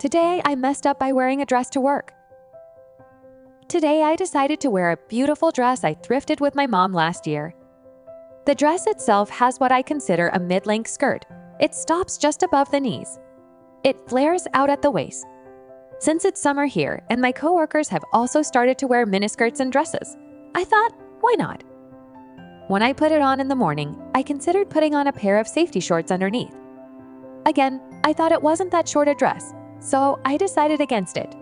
Today I messed up by wearing a dress to work. Today I decided to wear a beautiful dress I thrifted with my mom last year. The dress itself has what I consider a mid-length skirt. It stops just above the knees. It flares out at the waist. Since it's summer here and my coworkers have also started to wear miniskirts and dresses, I thought, why not? When I put it on in the morning, I considered putting on a pair of safety shorts underneath. Again, I thought it wasn't that short a dress, so I decided against it.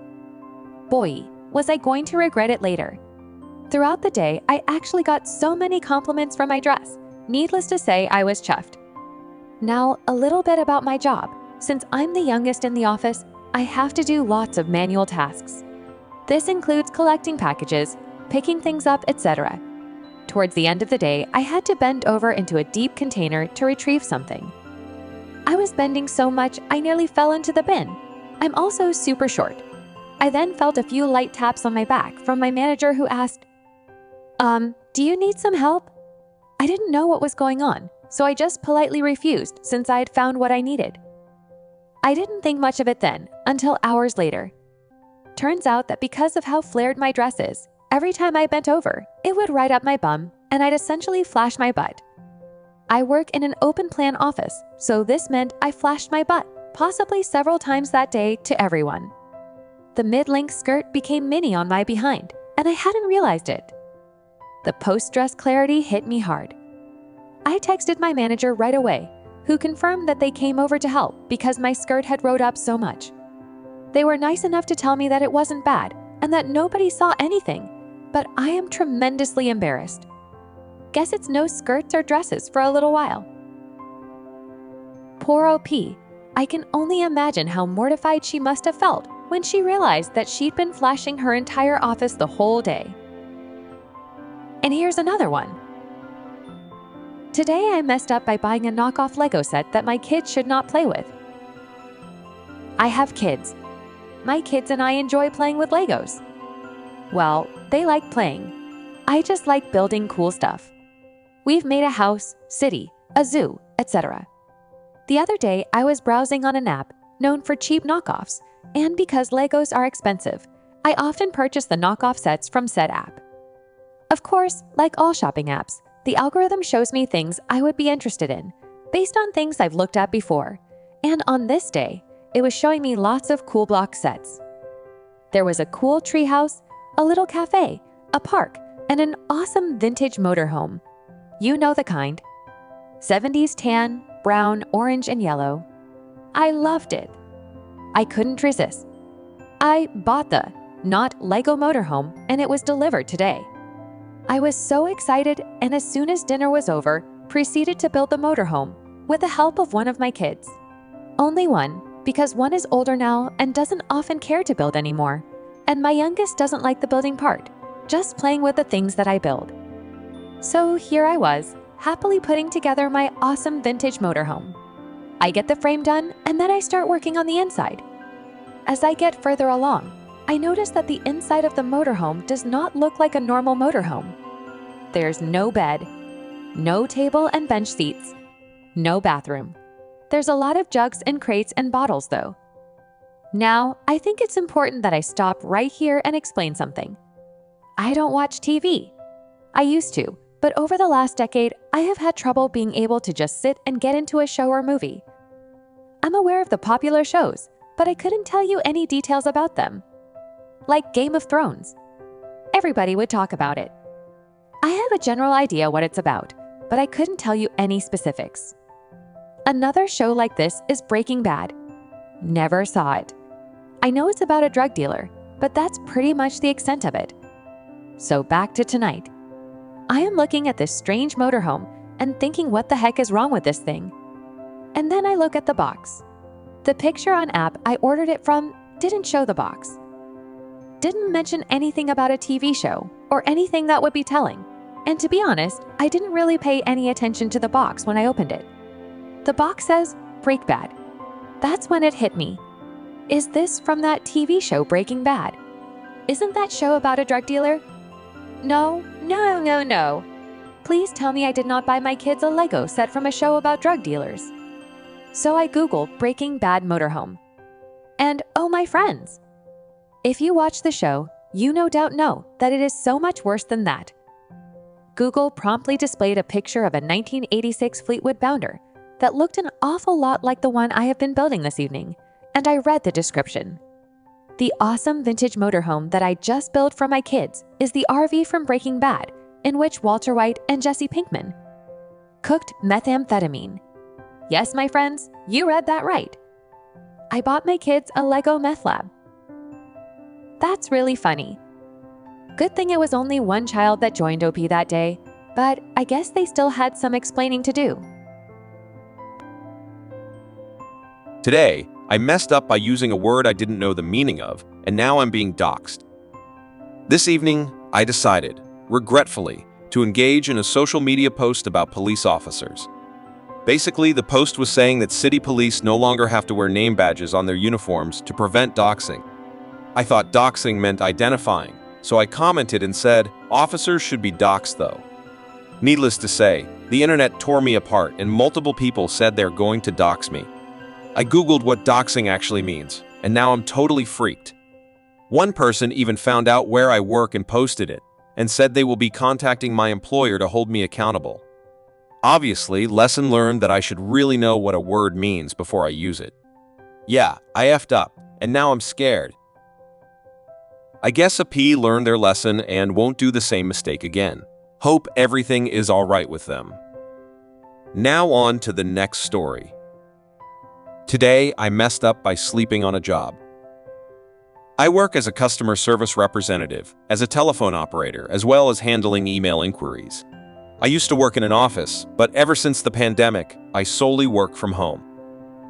Boy, was I going to regret it later. Throughout the day, I actually got so many compliments from my dress. Needless to say, I was chuffed. Now, a little bit about my job. Since I'm the youngest in the office, I have to do lots of manual tasks. This includes collecting packages, picking things up, etc. Towards the end of the day, I had to bend over into a deep container to retrieve something. I was bending so much, I nearly fell into the bin. I'm also super short. I then felt a few light taps on my back from my manager who asked, do you need some help? I didn't know what was going on, so I just politely refused since I had found what I needed. I didn't think much of it then, until hours later. Turns out that because of how flared my dress is, every time I bent over, it would ride up my bum and I'd essentially flash my butt. I work in an open plan office, so this meant I flashed my butt, possibly several times that day, to everyone. The mid-length skirt became mini on my behind, and I hadn't realized it. The post-dress clarity hit me hard. I texted my manager right away, who confirmed that they came over to help because my skirt had rode up so much. They were nice enough to tell me that it wasn't bad and that nobody saw anything, but I am tremendously embarrassed. Guess it's no skirts or dresses for a little while. Poor OP. I can only imagine how mortified she must have felt when she realized that she'd been flashing her entire office the whole day. And here's another one. Today I messed up by buying a knockoff Lego set that my kids should not play with. I have kids. My kids and I enjoy playing with Legos. Well, they like playing. I just like building cool stuff. We've made a house, city, a zoo, etc. The other day, I was browsing on an app known for cheap knockoffs, and because Legos are expensive, I often purchase the knockoff sets from said app. Of course, like all shopping apps, the algorithm shows me things I would be interested in, based on things I've looked at before. And on this day, it was showing me lots of cool block sets. There was a cool treehouse, a little cafe, a park, and an awesome vintage motorhome. You know the kind. 70s tan, brown, orange, and yellow. I loved it. I couldn't resist. I bought the not Lego motorhome, and it was delivered today. I was so excited, and as soon as dinner was over, proceeded to build the motorhome with the help of one of my kids. Only one, because one is older now and doesn't often care to build anymore, and my youngest doesn't like the building part, just playing with the things that I build. So here I was, happily putting together my awesome vintage motorhome. I get the frame done, and then I start working on the inside. As I get further along, I notice that the inside of the motorhome does not look like a normal motorhome. There's no bed, no table and bench seats, no bathroom. There's a lot of jugs and crates and bottles though. Now, I think it's important that I stop right here and explain something. I don't watch TV. I used to, but over the last decade, I have had trouble being able to just sit and get into a show or movie. I'm aware of the popular shows, but I couldn't tell you any details about them. Like Game of Thrones. Everybody would talk about it. I have a general idea what it's about, but I couldn't tell you any specifics. Another show like this is Breaking Bad. Never saw it. I know it's about a drug dealer, but that's pretty much the extent of it. So back to tonight. I am looking at this strange motorhome and thinking what the heck is wrong with this thing. And then I look at the box. The picture on app I ordered it from didn't show the box. Didn't mention anything about a TV show or anything that would be telling. And to be honest, I didn't really pay any attention to the box when I opened it. The box says Break Bad. That's when it hit me. Is this from that TV show Breaking Bad? Isn't that show about a drug dealer? No. Please tell me I did not buy my kids a Lego set from a show about drug dealers. So I Googled Breaking Bad motorhome. And oh tell my friends. If you watch the show, you no doubt know that it is so much worse than that. Google promptly displayed a picture of a 1986 Fleetwood Bounder that looked an awful lot like the one I have been building this evening, and I read the description. The awesome vintage motorhome that I just built for my kids is the RV from Breaking Bad, in which Walter White and Jesse Pinkman cooked methamphetamine. Yes, my friends, you read that right. I bought my kids a Lego meth lab. That's really funny. Good thing it was only one child that joined OP that day, but I guess they still had some explaining to do. Today, I messed up by using a word I didn't know the meaning of, and now I'm being doxxed. This evening, I decided, regretfully, to engage in a social media post about police officers. Basically, the post was saying that city police no longer have to wear name badges on their uniforms to prevent doxing. I thought doxing meant identifying, so I commented and said, officers should be doxed though. Needless to say, the internet tore me apart and multiple people said they're going to dox me. I googled what doxing actually means, and now I'm totally freaked. One person even found out where I work and posted it, and said they will be contacting my employer to hold me accountable. Obviously, lesson learned that I should really know what a word means before I use it. Yeah, I effed up, and now I'm scared. I guess a P learned their lesson and won't do the same mistake again. Hope everything is alright with them. Now on to the next story. Today, I messed up by sleeping on a job. I work as a customer service representative, as a telephone operator, as well as handling email inquiries. I used to work in an office, but ever since the pandemic, I solely work from home.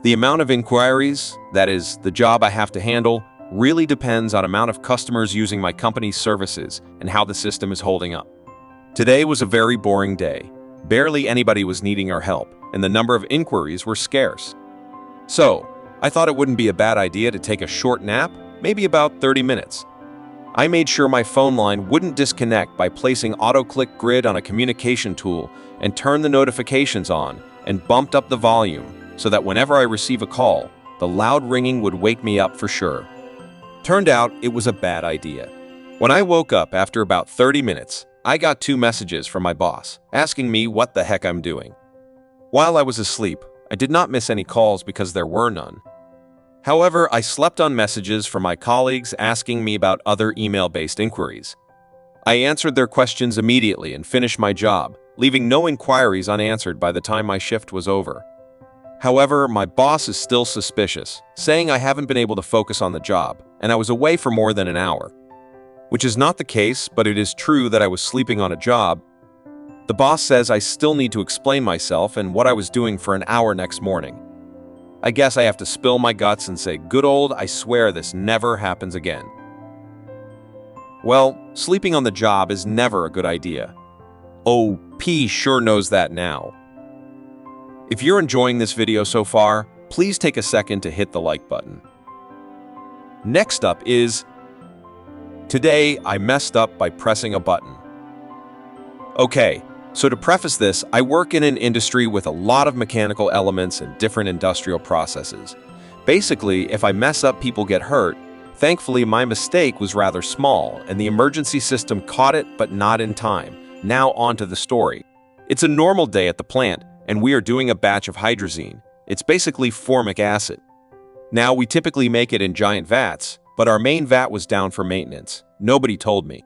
The amount of inquiries, that is, the job I have to handle, really depends on amount of customers using my company's services and how the system is holding up. Today was a very boring day. Barely anybody was needing our help, and the number of inquiries were scarce. So, I thought it wouldn't be a bad idea to take a short nap, maybe about 30 minutes. I made sure my phone line wouldn't disconnect by placing auto-click grid on a communication tool and turned the notifications on and bumped up the volume so that whenever I receive a call, the loud ringing would wake me up for sure. Turned out it was a bad idea. When I woke up after about 30 minutes, I got 2 messages from my boss asking me what the heck I'm doing. While I was asleep, I did not miss any calls because there were none. However, I slept on messages from my colleagues asking me about other email-based inquiries. I answered their questions immediately and finished my job, leaving no inquiries unanswered by the time my shift was over. However, my boss is still suspicious, saying I haven't been able to focus on the job, and I was away for more than an hour. Which is not the case, but it is true that I was sleeping on a job. The boss says I still need to explain myself and what I was doing for an hour next morning. I guess I have to spill my guts and say, good old, I swear this never happens again. Well, sleeping on the job is never a good idea. OP sure knows that now. If you're enjoying this video so far, please take a second to hit the like button. Next up is, today I messed up by pressing a button. Okay. So to preface this, I work in an industry with a lot of mechanical elements and different industrial processes. Basically, if I mess up, people get hurt. Thankfully, my mistake was rather small, and the emergency system caught it, but not in time. Now on to the story. It's a normal day at the plant, and we are doing a batch of hydrazine. It's basically formic acid. Now, we typically make it in giant vats, but our main vat was down for maintenance. Nobody told me.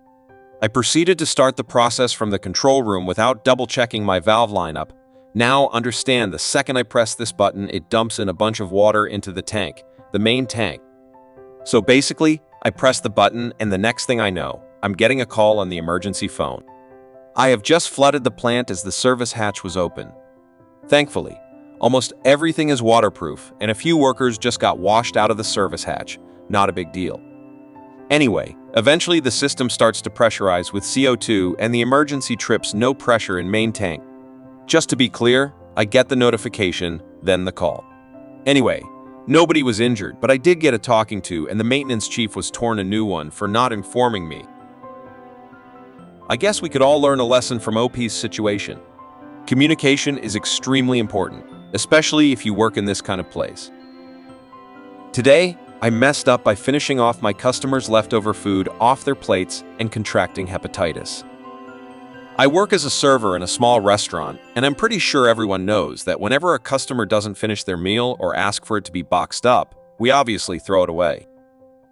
I proceeded to start the process from the control room without double-checking my valve lineup. Now, understand, the second I press this button, it dumps in a bunch of water into the tank, the main tank. So basically, I press the button, and the next thing I know, I'm getting a call on the emergency phone. I have just flooded the plant as the service hatch was open. Thankfully, almost everything is waterproof, and a few workers just got washed out of the service hatch. Not a big deal. Anyway, eventually the system starts to pressurize with CO2 and the emergency trips no pressure in main tank. Just to be clear, I get the notification, then the call. Anyway, nobody was injured, but I did get a talking to, and the maintenance chief was torn a new one for not informing me. I guess we could all learn a lesson from OP's situation. Communication is extremely important, especially if you work in this kind of place. Today, I messed up by finishing off my customers' leftover food off their plates and contracting hepatitis. I work as a server in a small restaurant, and I'm pretty sure everyone knows that whenever a customer doesn't finish their meal or ask for it to be boxed up, we obviously throw it away.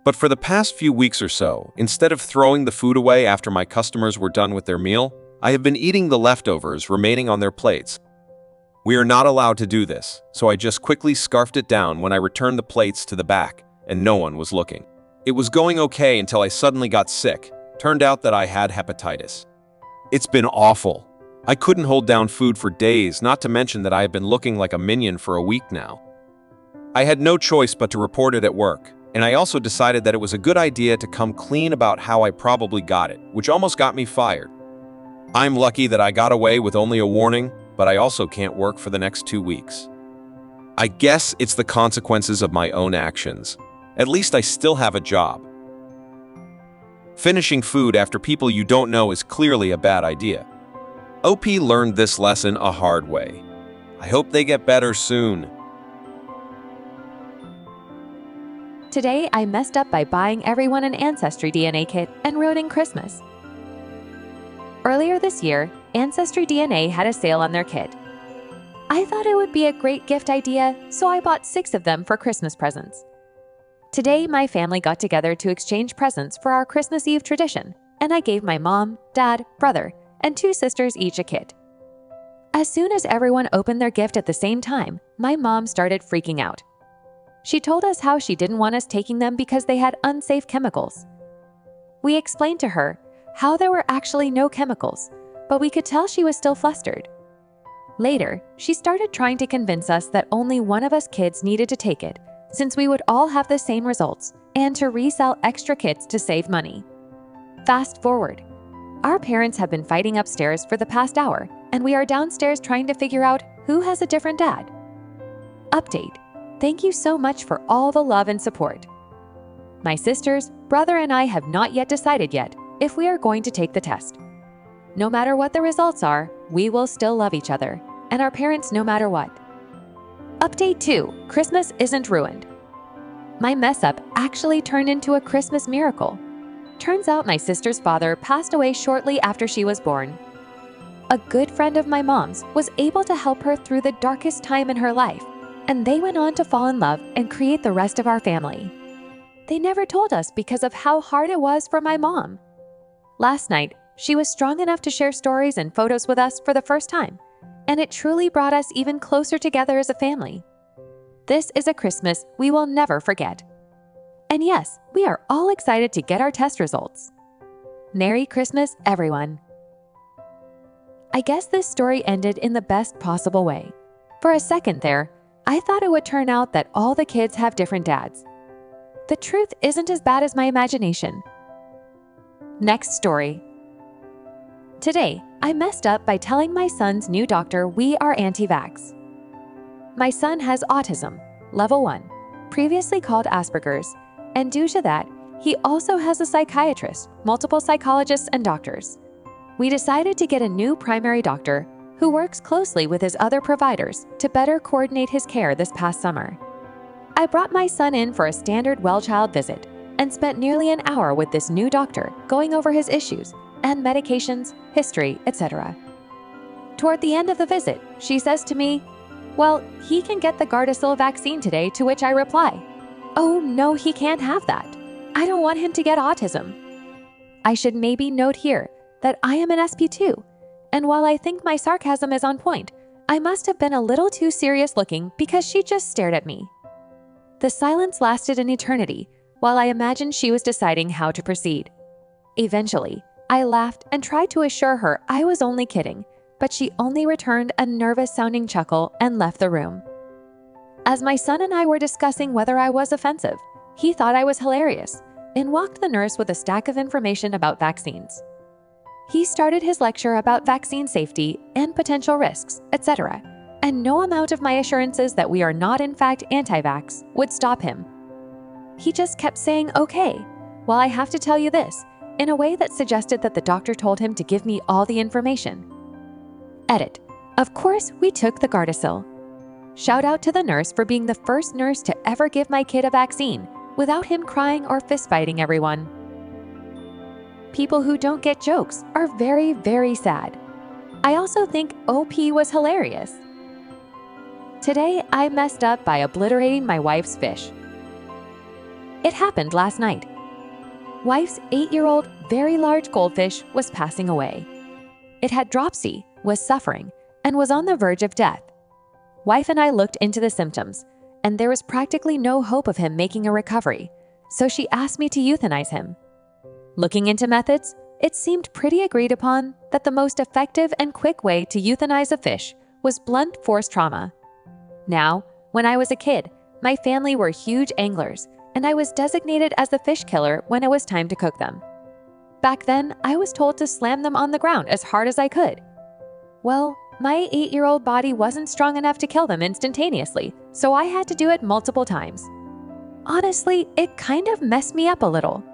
But for the past few weeks or so, instead of throwing the food away after my customers were done with their meal, I have been eating the leftovers remaining on their plates. We are not allowed to do this, so I just quickly scarfed it down when I returned the plates to the back, and no one was looking. It was going okay until I suddenly got sick. Turned out that I had hepatitis. It's been awful. I couldn't hold down food for days, not to mention that I have been looking like a minion for a week now. I had no choice but to report it at work, and I also decided that it was a good idea to come clean about how I probably got it, which almost got me fired. I'm lucky that I got away with only a warning, but I also can't work for the next 2 weeks. I guess it's the consequences of my own actions. At least I still have a job. Finishing food after people you don't know is clearly a bad idea. OP learned this lesson a hard way. I hope they get better soon. Today, I messed up by buying everyone an AncestryDNA kit and ruining Christmas. Earlier this year, AncestryDNA had a sale on their kit. I thought it would be a great gift idea, so I bought 6 of them for Christmas presents. Today, my family got together to exchange presents for our Christmas Eve tradition, and I gave my mom, dad, brother, and 2 sisters each a kit. As soon as everyone opened their gift at the same time, my mom started freaking out. She told us how she didn't want us taking them because they had unsafe chemicals. We explained to her how there were actually no chemicals, but we could tell she was still flustered. Later, she started trying to convince us that only one of us kids needed to take it, since we would all have the same results, and to resell extra kits to save money. Fast forward. Our parents have been fighting upstairs for the past hour, and we are downstairs trying to figure out who has a different dad. Update. Thank you so much for all the love and support. My sisters, brother, and I have not yet decided if we are going to take the test. No matter what the results are, we will still love each other, and our parents no matter what. Update 2. Christmas isn't ruined. My mess-up actually turned into a Christmas miracle. Turns out my sister's father passed away shortly after she was born. A good friend of my mom's was able to help her through the darkest time in her life, and they went on to fall in love and create the rest of our family. They never told us because of how hard it was for my mom. Last night, she was strong enough to share stories and photos with us for the first time, and it truly brought us even closer together as a family. This is a Christmas we will never forget. And yes, we are all excited to get our test results. Merry Christmas, everyone. I guess this story ended in the best possible way. For a second there, I thought it would turn out that all the kids have different dads. The truth isn't as bad as my imagination. Next story. Today, I messed up by telling my son's new doctor we are anti-vaxx. My son has autism, level 1, previously called Asperger's, and due to that, he also has a psychiatrist, multiple psychologists, and doctors. We decided to get a new primary doctor who works closely with his other providers to better coordinate his care this past summer. I brought my son in for a standard well-child visit and spent nearly an hour with this new doctor going over his issues and medications, history, etc. Toward the end of the visit, she says to me, "Well, he can get the Gardasil vaccine today," to which I reply, "Oh no, he can't have that. I don't want him to get autism." I should maybe note here that I am an SP2, and while I think my sarcasm is on point, I must have been a little too serious looking because she just stared at me. The silence lasted an eternity while I imagined she was deciding how to proceed. Eventually, I laughed and tried to assure her I was only kidding, but she only returned a nervous-sounding chuckle and left the room. As my son and I were discussing whether I was offensive, he thought I was hilarious and walked the nurse with a stack of information about vaccines. He started his lecture about vaccine safety and potential risks, etc., and no amount of my assurances that we are not in fact anti-vaxx would stop him. He just kept saying, "Okay, well, I have to tell you this," in a way that suggested that the doctor told him to give me all the information. Edit. Of course, we took the Gardasil. Shout out to the nurse for being the first nurse to ever give my kid a vaccine without him crying or fistfighting everyone. People who don't get jokes are very, very sad. I also think OP was hilarious. Today, I messed up by obliterating my wife's fish. It happened last night. Wife's 8-year-old, very large goldfish was passing away. It had dropsy, was suffering, and was on the verge of death. Wife and I looked into the symptoms, and there was practically no hope of him making a recovery, so she asked me to euthanize him. Looking into methods, it seemed pretty agreed upon that the most effective and quick way to euthanize a fish was blunt force trauma. Now, when I was a kid, my family were huge anglers, and I was designated as the fish killer when it was time to cook them. Back then, I was told to slam them on the ground as hard as I could. Well, my 8-year-old body wasn't strong enough to kill them instantaneously, so I had to do it multiple times. Honestly, it kind of messed me up a little.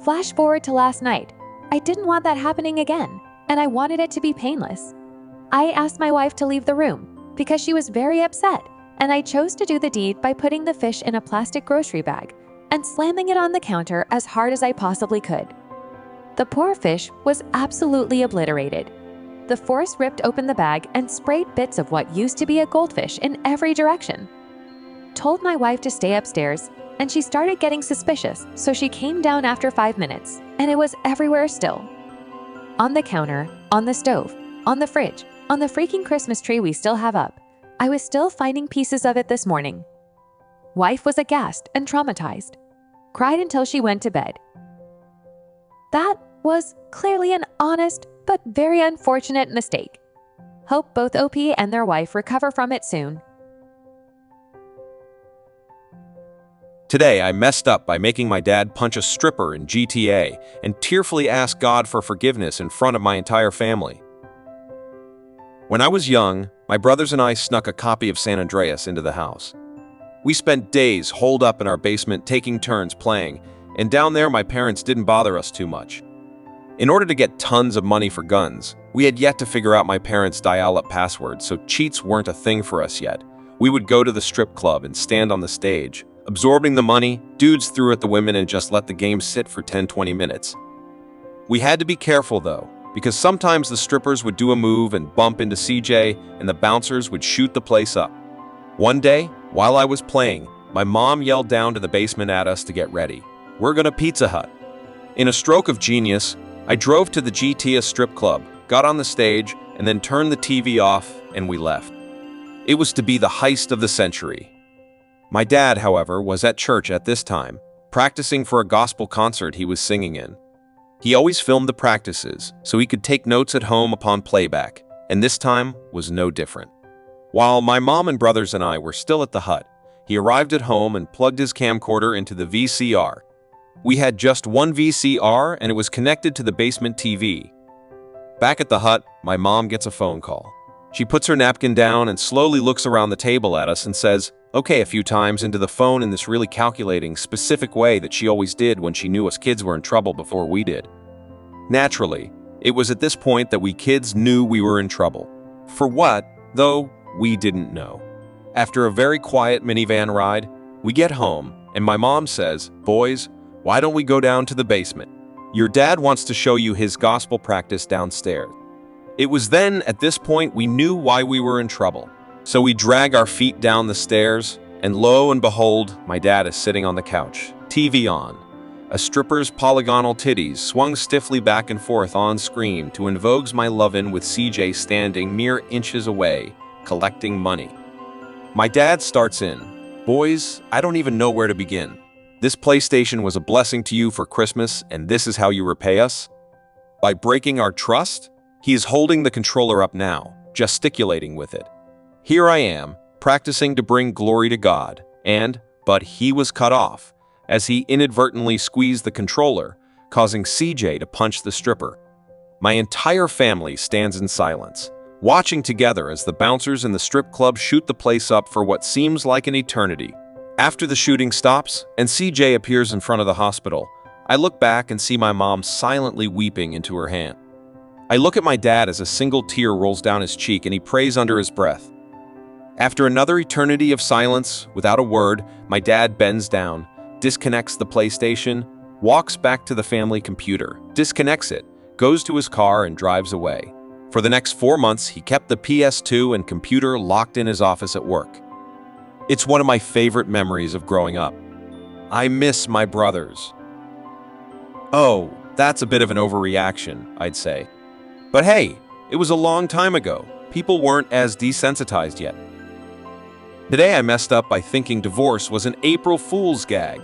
Flash forward to last night. I didn't want that happening again, and I wanted it to be painless. I asked my wife to leave the room because she was very upset, and I chose to do the deed by putting the fish in a plastic grocery bag and slamming it on the counter as hard as I possibly could. The poor fish was absolutely obliterated. The force ripped open the bag and sprayed bits of what used to be a goldfish in every direction. Told my wife to stay upstairs, and she started getting suspicious, so she came down after 5 minutes, and it was everywhere still. On the counter, on the stove, on the fridge, on the freaking Christmas tree we still have up. I was still finding pieces of it this morning. Wife was aghast and traumatized. Cried until she went to bed. That was clearly an honest but very unfortunate mistake. Hope both OP and their wife recover from it soon. Today, I messed up by making my dad punch a stripper in GTA and tearfully ask God for forgiveness in front of my entire family. When I was young, my brothers and I snuck a copy of San Andreas into the house. We spent days holed up in our basement taking turns playing, and down there my parents didn't bother us too much. In order to get tons of money for guns, we had yet to figure out my parents' dial-up password, so cheats weren't a thing for us yet. We would go to the strip club and stand on the stage. Absorbing the money, dudes threw at the women and just let the game sit for 10-20 minutes. We had to be careful though, because sometimes the strippers would do a move and bump into CJ, and the bouncers would shoot the place up. One day, while I was playing, my mom yelled down to the basement at us to get ready. We're gonna Pizza Hut. In a stroke of genius, I drove to the GTA strip club, got on the stage, and then turned the TV off, and we left. It was to be the heist of the century. My dad, however, was at church at this time, practicing for a gospel concert he was singing in. He always filmed the practices, so he could take notes at home upon playback, and this time was no different. While my mom and brothers and I were still at the hut, he arrived at home and plugged his camcorder into the VCR. We had just one VCR, and it was connected to the basement TV. Back at the hut, my mom gets a phone call. She puts her napkin down and slowly looks around the table at us and says, "Okay," a few times into the phone in this really calculating, specific way that she always did when she knew us kids were in trouble before we did. Naturally, it was at this point that we kids knew we were in trouble. For what, though, we didn't know. After a very quiet minivan ride, we get home, and my mom says, "Boys, why don't we go down to the basement? Your dad wants to show you his gospel practice downstairs." It was then, at this point, we knew why we were in trouble. So we drag our feet down the stairs, and lo and behold, my dad is sitting on the couch, TV on. A stripper's polygonal titties swung stiffly back and forth on screen to invoke my lovin' with CJ standing mere inches away, collecting money. My dad starts in, "Boys, I don't even know where to begin. This PlayStation was a blessing to you for Christmas, and this is how you repay us? By breaking our trust?" He is holding the controller up now, gesticulating with it. Here I am, practicing to bring glory to God, but he was cut off, as he inadvertently squeezed the controller, causing CJ to punch the stripper. My entire family stands in silence, watching together as the bouncers in the strip club shoot the place up for what seems like an eternity. After the shooting stops, and CJ appears in front of the hospital, I look back and see my mom silently weeping into her hand. I look at my dad as a single tear rolls down his cheek and he prays under his breath. After another eternity of silence, without a word, my dad bends down, disconnects the PlayStation, walks back to the family computer, disconnects it, goes to his car and drives away. For the next 4 months, he kept the PS2 and computer locked in his office at work. It's one of my favorite memories of growing up. I miss my brothers. Oh, that's a bit of an overreaction, I'd say. But hey, it was a long time ago. People weren't as desensitized yet. Today I messed up by thinking divorce was an April Fools Gag.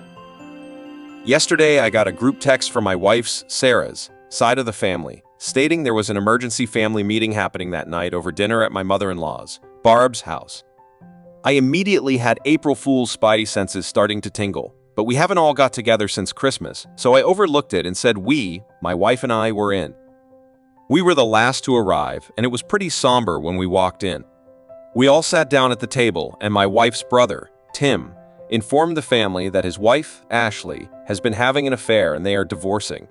Yesterday I got a group text from my wife's, Sarah's, side of the family, stating there was an emergency family meeting happening that night over dinner at my mother-in-law's, Barb's, house. I immediately had April Fool's spidey senses starting to tingle, but we haven't all got together since Christmas, so I overlooked it and said we, my wife and I, were in. We were the last to arrive, and it was pretty somber when we walked in. We all sat down at the table, and my wife's brother, Tim, informed the family that his wife, Ashley, has been having an affair and they are divorcing.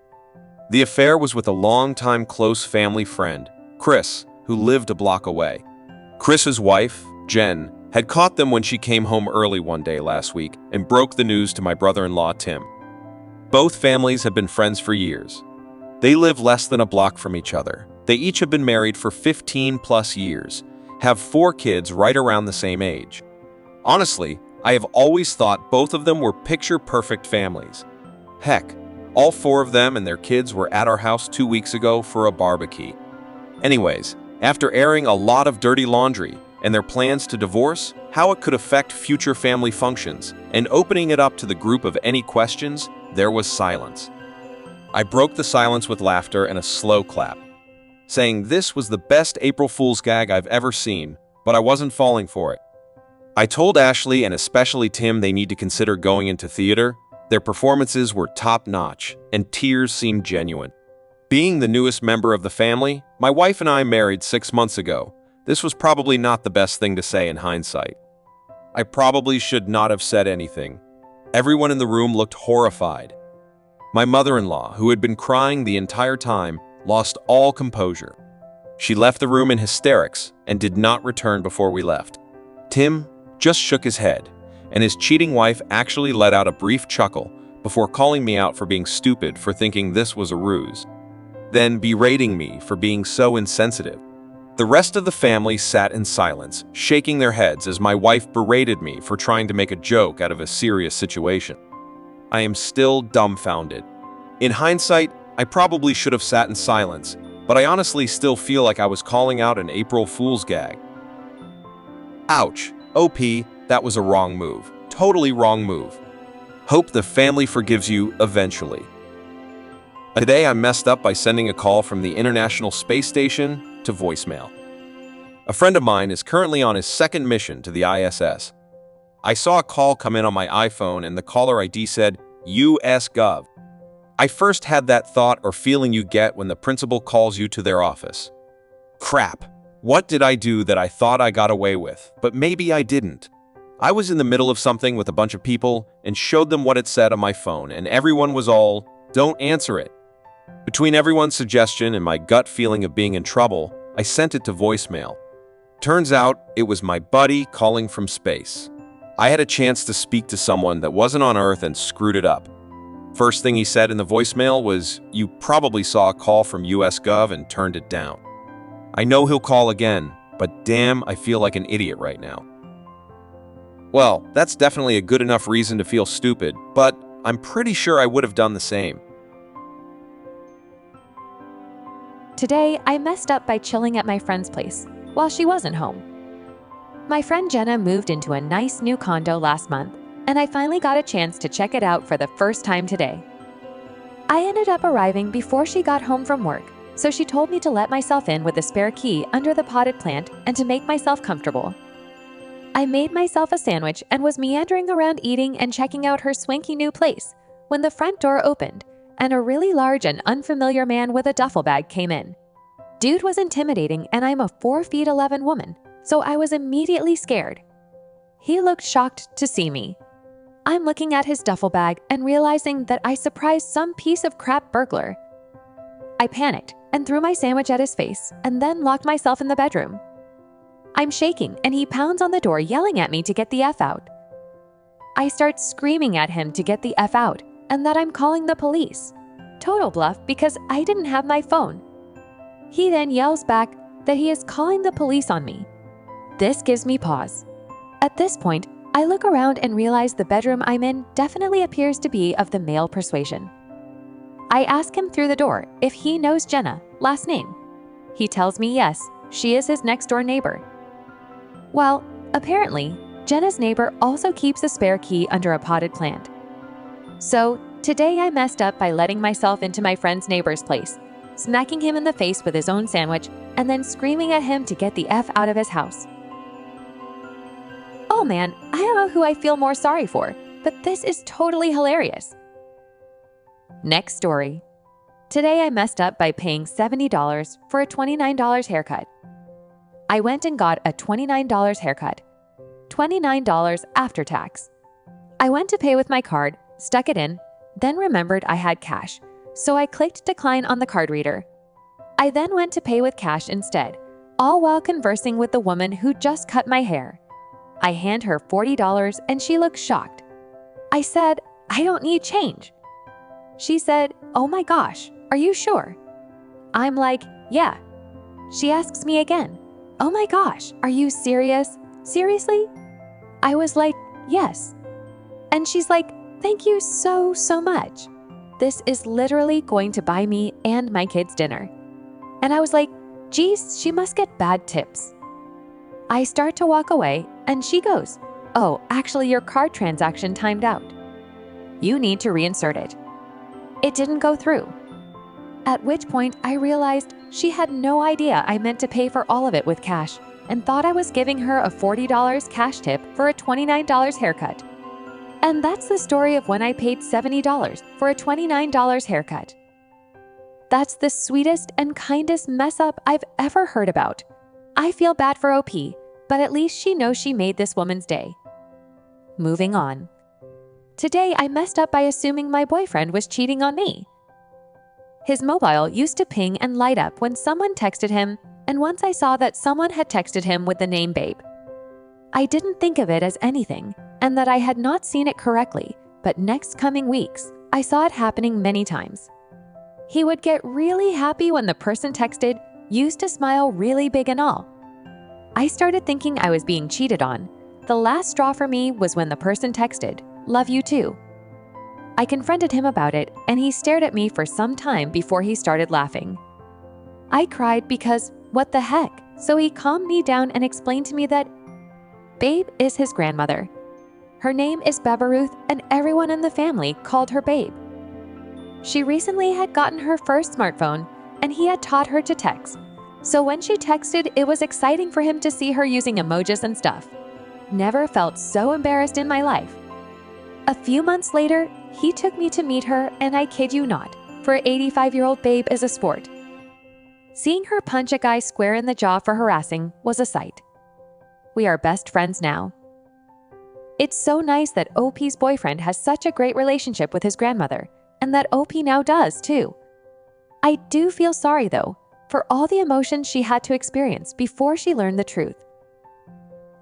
The affair was with a longtime close family friend, Chris, who lived a block away. Chris's wife, Jen, had caught them when she came home early one day last week and broke the news to my brother-in-law, Tim. Both families have been friends for years. They live less than a block from each other. They each have been married for 15+ years, have 4 kids right around the same age. Honestly, I have always thought both of them were picture-perfect families. Heck, all 4 of them and their kids were at our house 2 weeks ago for a barbecue. Anyways, after airing a lot of dirty laundry and their plans to divorce, how it could affect future family functions, and opening it up to the group of any questions, there was silence. I broke the silence with laughter and a slow clap, saying this was the best April Fool's gag I've ever seen, but I wasn't falling for it. I told Ashley and especially Tim they need to consider going into theater. Their performances were top-notch, and tears seemed genuine. Being the newest member of the family, my wife and I married 6 months ago. This was probably not the best thing to say in hindsight. I probably should not have said anything. Everyone in the room looked horrified. My mother-in-law, who had been crying the entire time, lost all composure. She left the room in hysterics and did not return before we left. Tim just shook his head, and his cheating wife actually let out a brief chuckle before calling me out for being stupid for thinking this was a ruse, then berating me for being so insensitive. The rest of the family sat in silence, shaking their heads as my wife berated me for trying to make a joke out of a serious situation. I am still dumbfounded. In hindsight, I probably should have sat in silence, but I honestly still feel like I was calling out an April Fool's gag. Ouch. OP, that was a wrong move. Totally wrong move. Hope the family forgives you eventually. Today I messed up by sending a call from the International Space Station to voicemail. A friend of mine is currently on his 2nd mission to the ISS. I saw a call come in on my iPhone and the caller ID said, US Gov. I first had that thought or feeling you get when the principal calls you to their office. Crap. What did I do that I thought I got away with, but maybe I didn't? I was in the middle of something with a bunch of people and showed them what it said on my phone, and everyone was all, "Don't answer it." Between everyone's suggestion and my gut feeling of being in trouble, I sent it to voicemail. Turns out, it was my buddy calling from space. I had a chance to speak to someone that wasn't on Earth and screwed it up. First thing he said in the voicemail was, "You probably saw a call from US Gov and turned it down." I know he'll call again, but damn, I feel like an idiot right now. Well, that's definitely a good enough reason to feel stupid, but I'm pretty sure I would have done the same. Today, I messed up by chilling at my friend's place while she wasn't home. My friend Jenna moved into a nice new condo last month, and I finally got a chance to check it out for the first time today. I ended up arriving before she got home from work, so she told me to let myself in with a spare key under the potted plant and to make myself comfortable. I made myself a sandwich and was meandering around eating and checking out her swanky new place when the front door opened and a really large and unfamiliar man with a duffel bag came in. Dude was intimidating, and I'm a 4'11" woman, so I was immediately scared. He looked shocked to see me. I'm looking at his duffel bag and realizing that I surprised some piece of crap burglar. I panicked and threw my sandwich at his face and then locked myself in the bedroom. I'm shaking and he pounds on the door yelling at me to get the F out. I start screaming at him to get the F out and that I'm calling the police. Total bluff because I didn't have my phone. He then yells back that he is calling the police on me. This gives me pause. At this point, I look around and realize the bedroom I'm in definitely appears to be of the male persuasion. I ask him through the door if he knows Jenna, last name. He tells me yes, she is his next door neighbor. Well, apparently, Jenna's neighbor also keeps a spare key under a potted plant. So, today I messed up by letting myself into my friend's neighbor's place, smacking him in the face with his own sandwich, and then screaming at him to get the F out of his house. Oh man, I don't know who I feel more sorry for, but this is totally hilarious. Next story. Today I messed up by paying $70 for a $29 haircut. I went and got a $29 haircut. $29 after tax. I went to pay with my card, stuck it in, then remembered I had cash, so I clicked decline on the card reader. I then went to pay with cash instead, all while conversing with the woman who just cut my hair. I hand her $40 and she looks shocked. I said, I don't need change. She said, oh my gosh, are you sure? I'm like, yeah. She asks me again, oh my gosh, are you serious? Seriously? I was like, yes. And she's like, thank you so much. This is literally going to buy me and my kids dinner. And I was like, geez, she must get bad tips. I start to walk away and she goes, oh, actually your card transaction timed out. You need to reinsert it. It didn't go through. At which point I realized she had no idea I meant to pay for all of it with cash and thought I was giving her a $40 cash tip for a $29 haircut. And that's the story of when I paid $70 for a $29 haircut. That's the sweetest and kindest mess up I've ever heard about. I feel bad for OP, but at least she knows she made this woman's day. Moving on. Today I messed up by assuming my boyfriend was cheating on me. His mobile used to ping and light up when someone texted him, and once I saw that someone had texted him with the name Babe. I didn't think of it as anything, and that I had not seen it correctly, but next coming weeks, I saw it happening many times. He would get really happy when the person texted, used to smile really big and all. I started thinking I was being cheated on. The last straw for me was when the person texted, love you too. I confronted him about it, and he stared at me for some time before he started laughing. I cried because, what the heck? So he calmed me down and explained to me that Babe is his grandmother. Her name is Bebaruth, and everyone in the family called her Babe. She recently had gotten her first smartphone, and he had taught her to text. So when she texted, it was exciting for him to see her using emojis and stuff. Never felt so embarrassed in my life. A few months later, he took me to meet her, and I kid you not, for an 85-year-old Babe is a sport. Seeing her punch a guy square in the jaw for harassing was a sight. We are best friends now. It's so nice that OP's boyfriend has such a great relationship with his grandmother, and that OP now does too. I do feel sorry though, for all the emotions she had to experience before she learned the truth.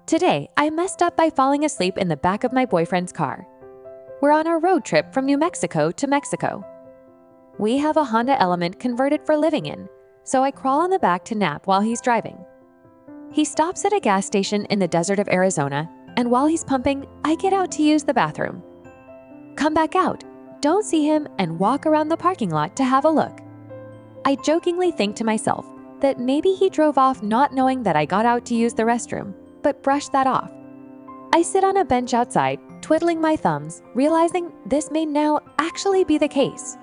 Today, I messed up by falling asleep in the back of my boyfriend's car. We're on a road trip from New Mexico to Mexico. We have a Honda Element converted for living in, so I crawl on the back to nap while he's driving. He stops at a gas station in the desert of Arizona, and while he's pumping, I get out to use the bathroom. Come back out, don't see him, and walk around the parking lot to have a look. I jokingly think to myself that maybe he drove off not knowing that I got out to use the restroom, but brushed that off. I sit on a bench outside, twiddling my thumbs, realizing this may now actually be the case.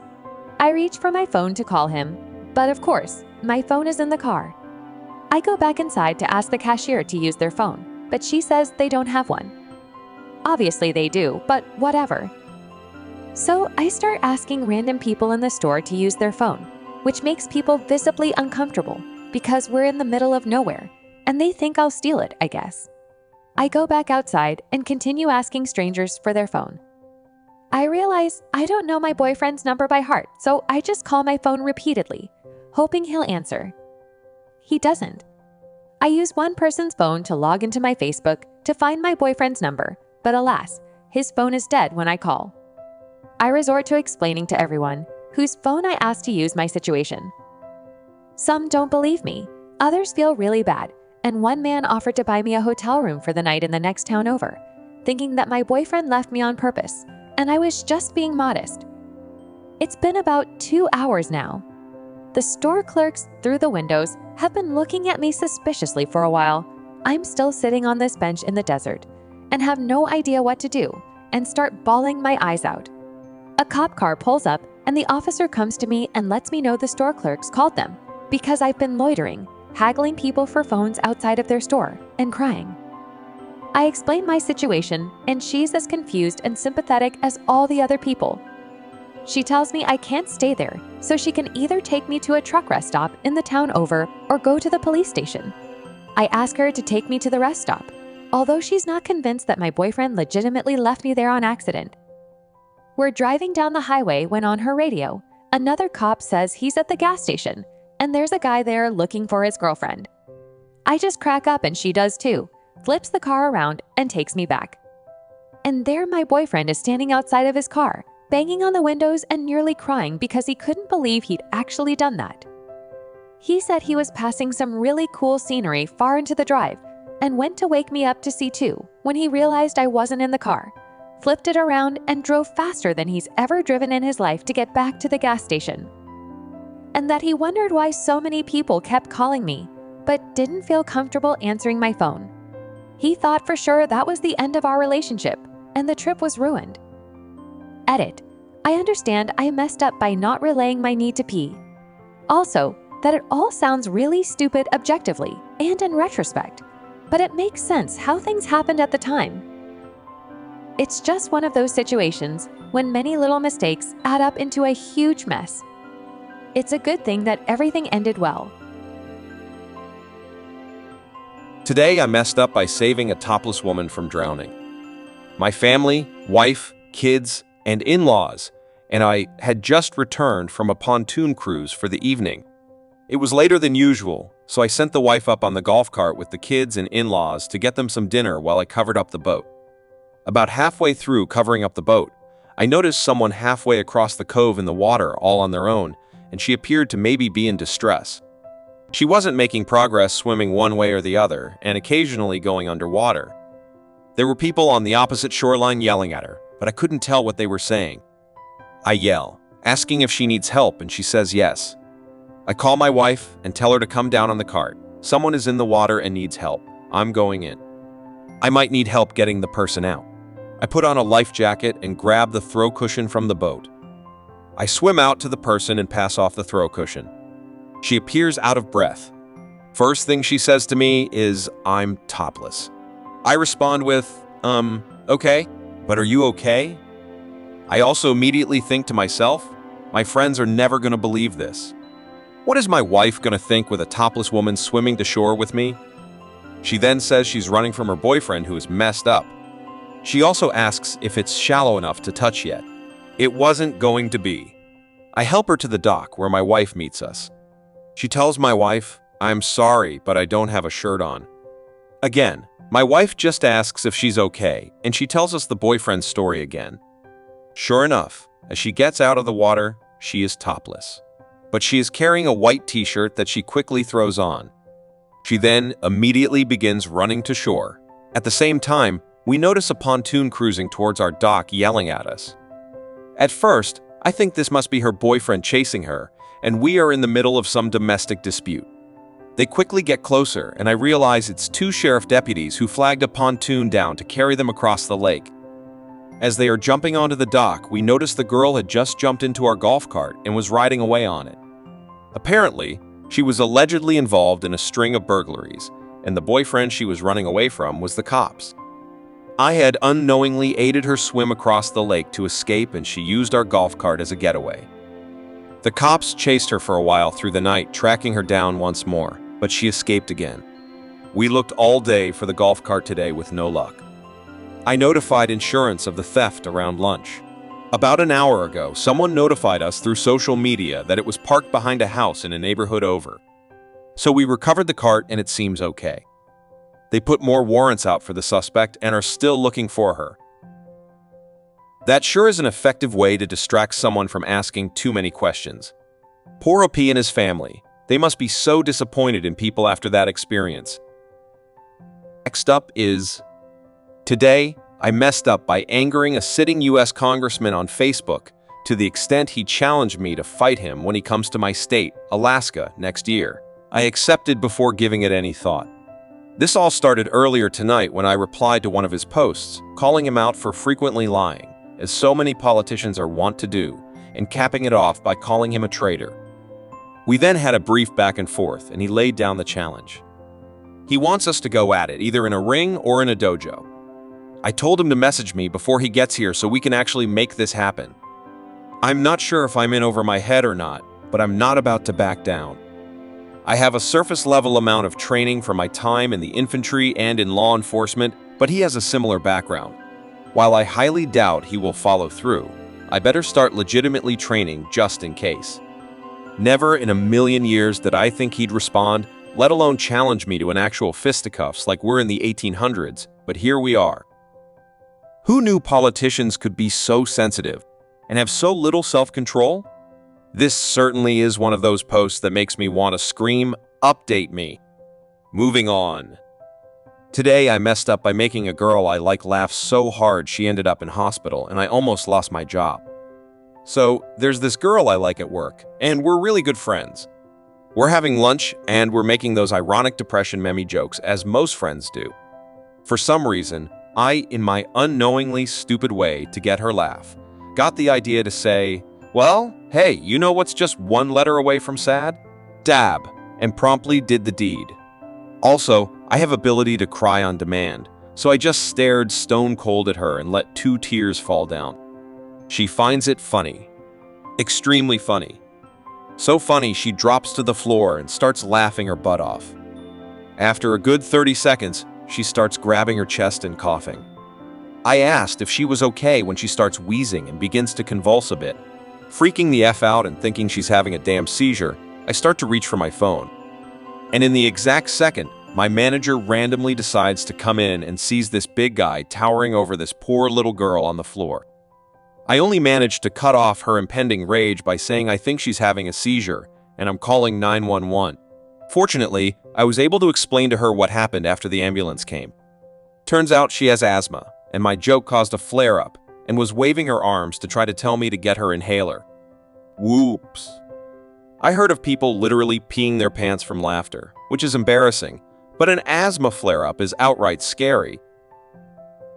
I reach for my phone to call him, but of course, my phone is in the car. I go back inside to ask the cashier to use their phone, but she says they don't have one. Obviously they do, but whatever. So I start asking random people in the store to use their phone, which makes people visibly uncomfortable because we're in the middle of nowhere, and they think I'll steal it, I guess. I go back outside and continue asking strangers for their phone. I realize I don't know my boyfriend's number by heart, so I just call my phone repeatedly, hoping he'll answer. He doesn't. I use one person's phone to log into my Facebook to find my boyfriend's number, but alas, his phone is dead when I call. I resort to explaining to everyone whose phone I ask to use my situation. Some don't believe me, others feel really bad, and one man offered to buy me a hotel room for the night in the next town over, thinking that my boyfriend left me on purpose, and I was just being modest. It's been about 2 hours now. The store clerks through the windows have been looking at me suspiciously for a while. I'm still sitting on this bench in the desert and have no idea what to do and start bawling my eyes out. A cop car pulls up and the officer comes to me and lets me know the store clerks called them because I've been loitering, haggling people for phones outside of their store, and crying. I explain my situation, and she's as confused and sympathetic as all the other people. She tells me I can't stay there, so she can either take me to a truck rest stop in the town over or go to the police station. I ask her to take me to the rest stop, although she's not convinced that my boyfriend legitimately left me there on accident. We're driving down the highway when on her radio, another cop says he's at the gas station, and there's a guy there looking for his girlfriend. I just crack up and she does too, flips the car around and takes me back. And there my boyfriend is standing outside of his car, banging on the windows and nearly crying because he couldn't believe he'd actually done that. He said he was passing some really cool scenery far into the drive and went to wake me up to see too when he realized I wasn't in the car, flipped it around and drove faster than he's ever driven in his life to get back to the gas station. And that he wondered why so many people kept calling me, but didn't feel comfortable answering my phone. He thought for sure that was the end of our relationship, and the trip was ruined. Edit. I understand I messed up by not relaying my need to pee. Also, that it all sounds really stupid objectively and in retrospect, but it makes sense how things happened at the time. It's just one of those situations when many little mistakes add up into a huge mess. It's a good thing that everything ended well. Today, I messed up by saving a topless woman from drowning. My family, wife, kids, and in-laws, and I had just returned from a pontoon cruise for the evening. It was later than usual, so I sent the wife up on the golf cart with the kids and in-laws to get them some dinner while I covered up the boat. About halfway through covering up the boat, I noticed someone halfway across the cove in the water all on their own, and she appeared to maybe be in distress. She wasn't making progress swimming one way or the other, and occasionally going underwater. There were people on the opposite shoreline yelling at her, but I couldn't tell what they were saying. I yell, asking if she needs help, and she says yes. I call my wife and tell her to come down on the cart. Someone is in the water and needs help. I'm going in. I might need help getting the person out. I put on a life jacket and grab the throw cushion from the boat. I swim out to the person and pass off the throw cushion. She appears out of breath. First thing she says to me is, "I'm topless." I respond with, okay, but are you okay? I also immediately think to myself, my friends are never going to believe this. What is my wife going to think with a topless woman swimming to shore with me? She then says she's running from her boyfriend who is messed up. She also asks if it's shallow enough to touch yet. It wasn't going to be. I help her to the dock where my wife meets us. She tells my wife, "I'm sorry, but I don't have a shirt on." Again, my wife just asks if she's okay, and she tells us the boyfriend's story again. Sure enough, as she gets out of the water, she is topless. But she is carrying a white t-shirt that she quickly throws on. She then immediately begins running to shore. At the same time, we notice a pontoon cruising towards our dock yelling at us. At first, I think this must be her boyfriend chasing her, and we are in the middle of some domestic dispute. They quickly get closer, and I realize it's 2 sheriff deputies who flagged a pontoon down to carry them across the lake. As they are jumping onto the dock, we notice the girl had just jumped into our golf cart and was riding away on it. Apparently, she was allegedly involved in a string of burglaries, and the boyfriend she was running away from was the cops. I had unknowingly aided her swim across the lake to escape, and she used our golf cart as a getaway. The cops chased her for a while through the night, tracking her down once more, but she escaped again. We looked all day for the golf cart today with no luck. I notified insurance of the theft around lunch. About an hour ago, someone notified us through social media that it was parked behind a house in a neighborhood over. So we recovered the cart and it seems okay. They put more warrants out for the suspect and are still looking for her. That sure is an effective way to distract someone from asking too many questions. Poor OP and his family. They must be so disappointed in people after that experience. Next up is, today, I messed up by angering a sitting US Congressman on Facebook to the extent he challenged me to fight him when he comes to my state, Alaska, next year. I accepted before giving it any thought. This all started earlier tonight when I replied to one of his posts, calling him out for frequently lying, as so many politicians are wont to do, and capping it off by calling him a traitor. We then had a brief back and forth, and he laid down the challenge. He wants us to go at it, either in a ring or in a dojo. I told him to message me before he gets here so we can actually make this happen. I'm not sure if I'm in over my head or not, but I'm not about to back down. I have a surface-level amount of training from my time in the infantry and in law enforcement, but he has a similar background. While I highly doubt he will follow through, I better start legitimately training just in case. Never in a million years did I think he'd respond, let alone challenge me to an actual fisticuffs like we're in the 1800s, but here we are. Who knew politicians could be so sensitive and have so little self-control? This certainly is one of those posts that makes me want to scream, "Update me." Moving on. Today I messed up by making a girl I like laugh so hard she ended up in hospital and I almost lost my job. So, there's this girl I like at work, and we're really good friends. We're having lunch, and we're making those ironic depression meme jokes, as most friends do. For some reason, I, in my unknowingly stupid way to get her laugh, got the idea to say, well, hey, you know what's just one letter away from sad? Dab, and promptly did the deed. Also, I have ability to cry on demand, so I just stared stone cold at her and let 2 tears fall down. She finds it funny. Extremely funny. So funny she drops to the floor and starts laughing her butt off. After a good 30 seconds, she starts grabbing her chest and coughing. I asked if she was okay when she starts wheezing and begins to convulse a bit. Freaking the F out and thinking she's having a damn seizure, I start to reach for my phone. And in the exact second, my manager randomly decides to come in and sees this big guy towering over this poor little girl on the floor. I only managed to cut off her impending rage by saying I think she's having a seizure, and I'm calling 911. Fortunately, I was able to explain to her what happened after the ambulance came. Turns out she has asthma, and my joke caused a flare-up, and was waving her arms to try to tell me to get her inhaler. Whoops. I heard of people literally peeing their pants from laughter, which is embarrassing, but an asthma flare-up is outright scary.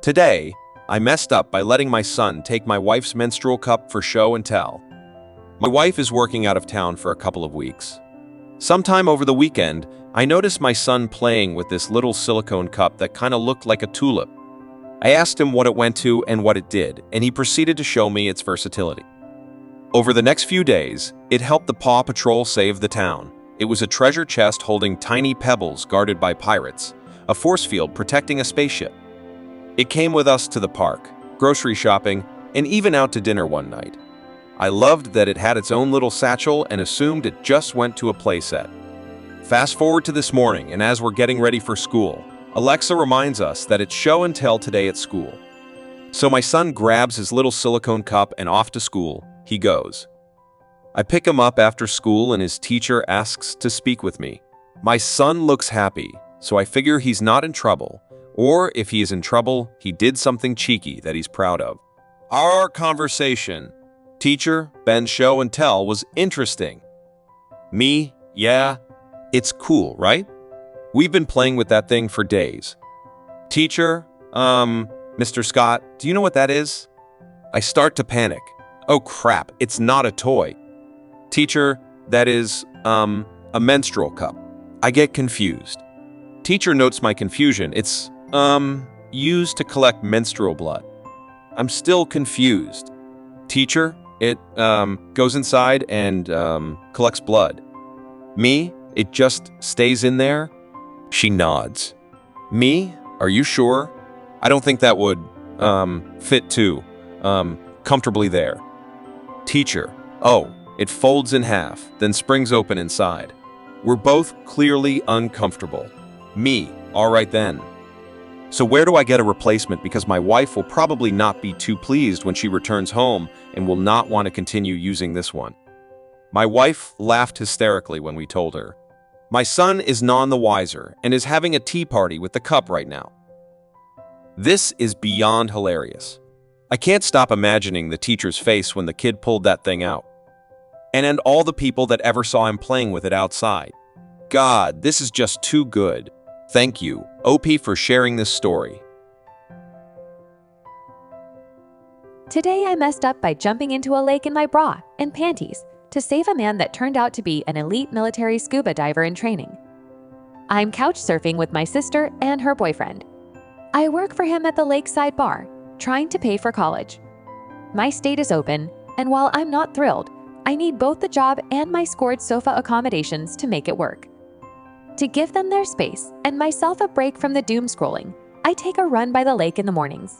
Today, I messed up by letting my son take my wife's menstrual cup for show and tell. My wife is working out of town for a couple of weeks. Sometime over the weekend, I noticed my son playing with this little silicone cup that kind of looked like a tulip. I asked him what it went to and what it did, and he proceeded to show me its versatility. Over the next few days, it helped the Paw Patrol save the town. It was a treasure chest holding tiny pebbles guarded by pirates, a force field protecting a spaceship. It came with us to the park, grocery shopping, and even out to dinner one night. I loved that it had its own little satchel and assumed it just went to a playset. Fast forward to this morning, and as we're getting ready for school, Alexa reminds us that it's show and tell today at school. So my son grabs his little silicone cup and off to school he goes. I pick him up after school and his teacher asks to speak with me. My son looks happy, so I figure he's not in trouble, or if he is in trouble, he did something cheeky that he's proud of. Our conversation, teacher, Ben show and tell, was interesting. Me, yeah, it's cool, right? We've been playing with that thing for days. Teacher, Mr. Scott, do you know what that is? I start to panic. Oh crap, it's not a toy. Teacher, that is, a menstrual cup. I get confused. Teacher notes my confusion. It's, used to collect menstrual blood. I'm still confused. Teacher, it, goes inside and, collects blood. Me, it just stays in there? She nods. Me, are you sure? I don't think that would, fit too, comfortably there. Teacher, oh, it folds in half, then springs open inside. We're both clearly uncomfortable. Me, all right then. So where do I get a replacement, because my wife will probably not be too pleased when she returns home and will not want to continue using this one. My wife laughed hysterically when we told her. My son is none the wiser and is having a tea party with the cup right now. This is beyond hilarious. I can't stop imagining the teacher's face when the kid pulled that thing out. And all the people that ever saw him playing with it outside. God, this is just too good. Thank you, OP, for sharing this story. Today I messed up by jumping into a lake in my bra and panties to save a man that turned out to be an elite military scuba diver in training. I'm couch surfing with my sister and her boyfriend. I work for him at the lakeside bar, trying to pay for college. My state is open, and while I'm not thrilled, I need both the job and my scored sofa accommodations to make it work. To give them their space and myself a break from the doom scrolling, I take a run by the lake in the mornings.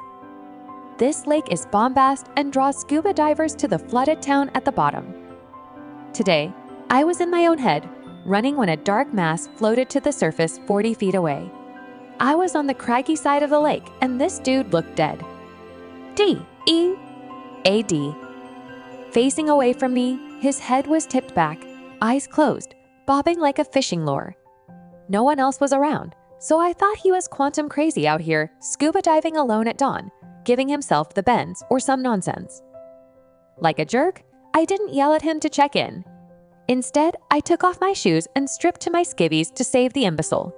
This lake is bombast and draws scuba divers to the flooded town at the bottom. Today, I was in my own head, running when a dark mass floated to the surface 40 feet away. I was on the craggy side of the lake, and this dude looked dead. D-E-A-D. Facing away from me, his head was tipped back, eyes closed, bobbing like a fishing lure. No one else was around, so I thought he was quantum crazy out here, scuba diving alone at dawn, giving himself the bends or some nonsense. Like a jerk, I didn't yell at him to check in. Instead, I took off my shoes and stripped to my skivvies to save the imbecile.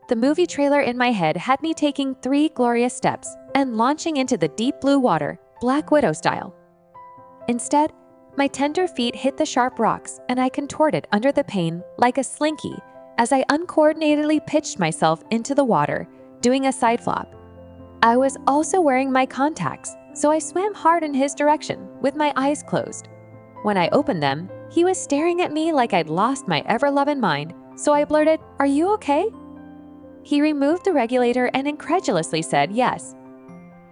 The movie trailer in my head had me taking 3 glorious steps and launching into the deep blue water, Black Widow style. Instead, my tender feet hit the sharp rocks and I contorted under the pain like a slinky as I uncoordinatedly pitched myself into the water, doing a side flop. I was also wearing my contacts, so I swam hard in his direction with my eyes closed. When I opened them, he was staring at me like I'd lost my ever-loving mind, so I blurted, "Are you okay?" He removed the regulator and incredulously said yes.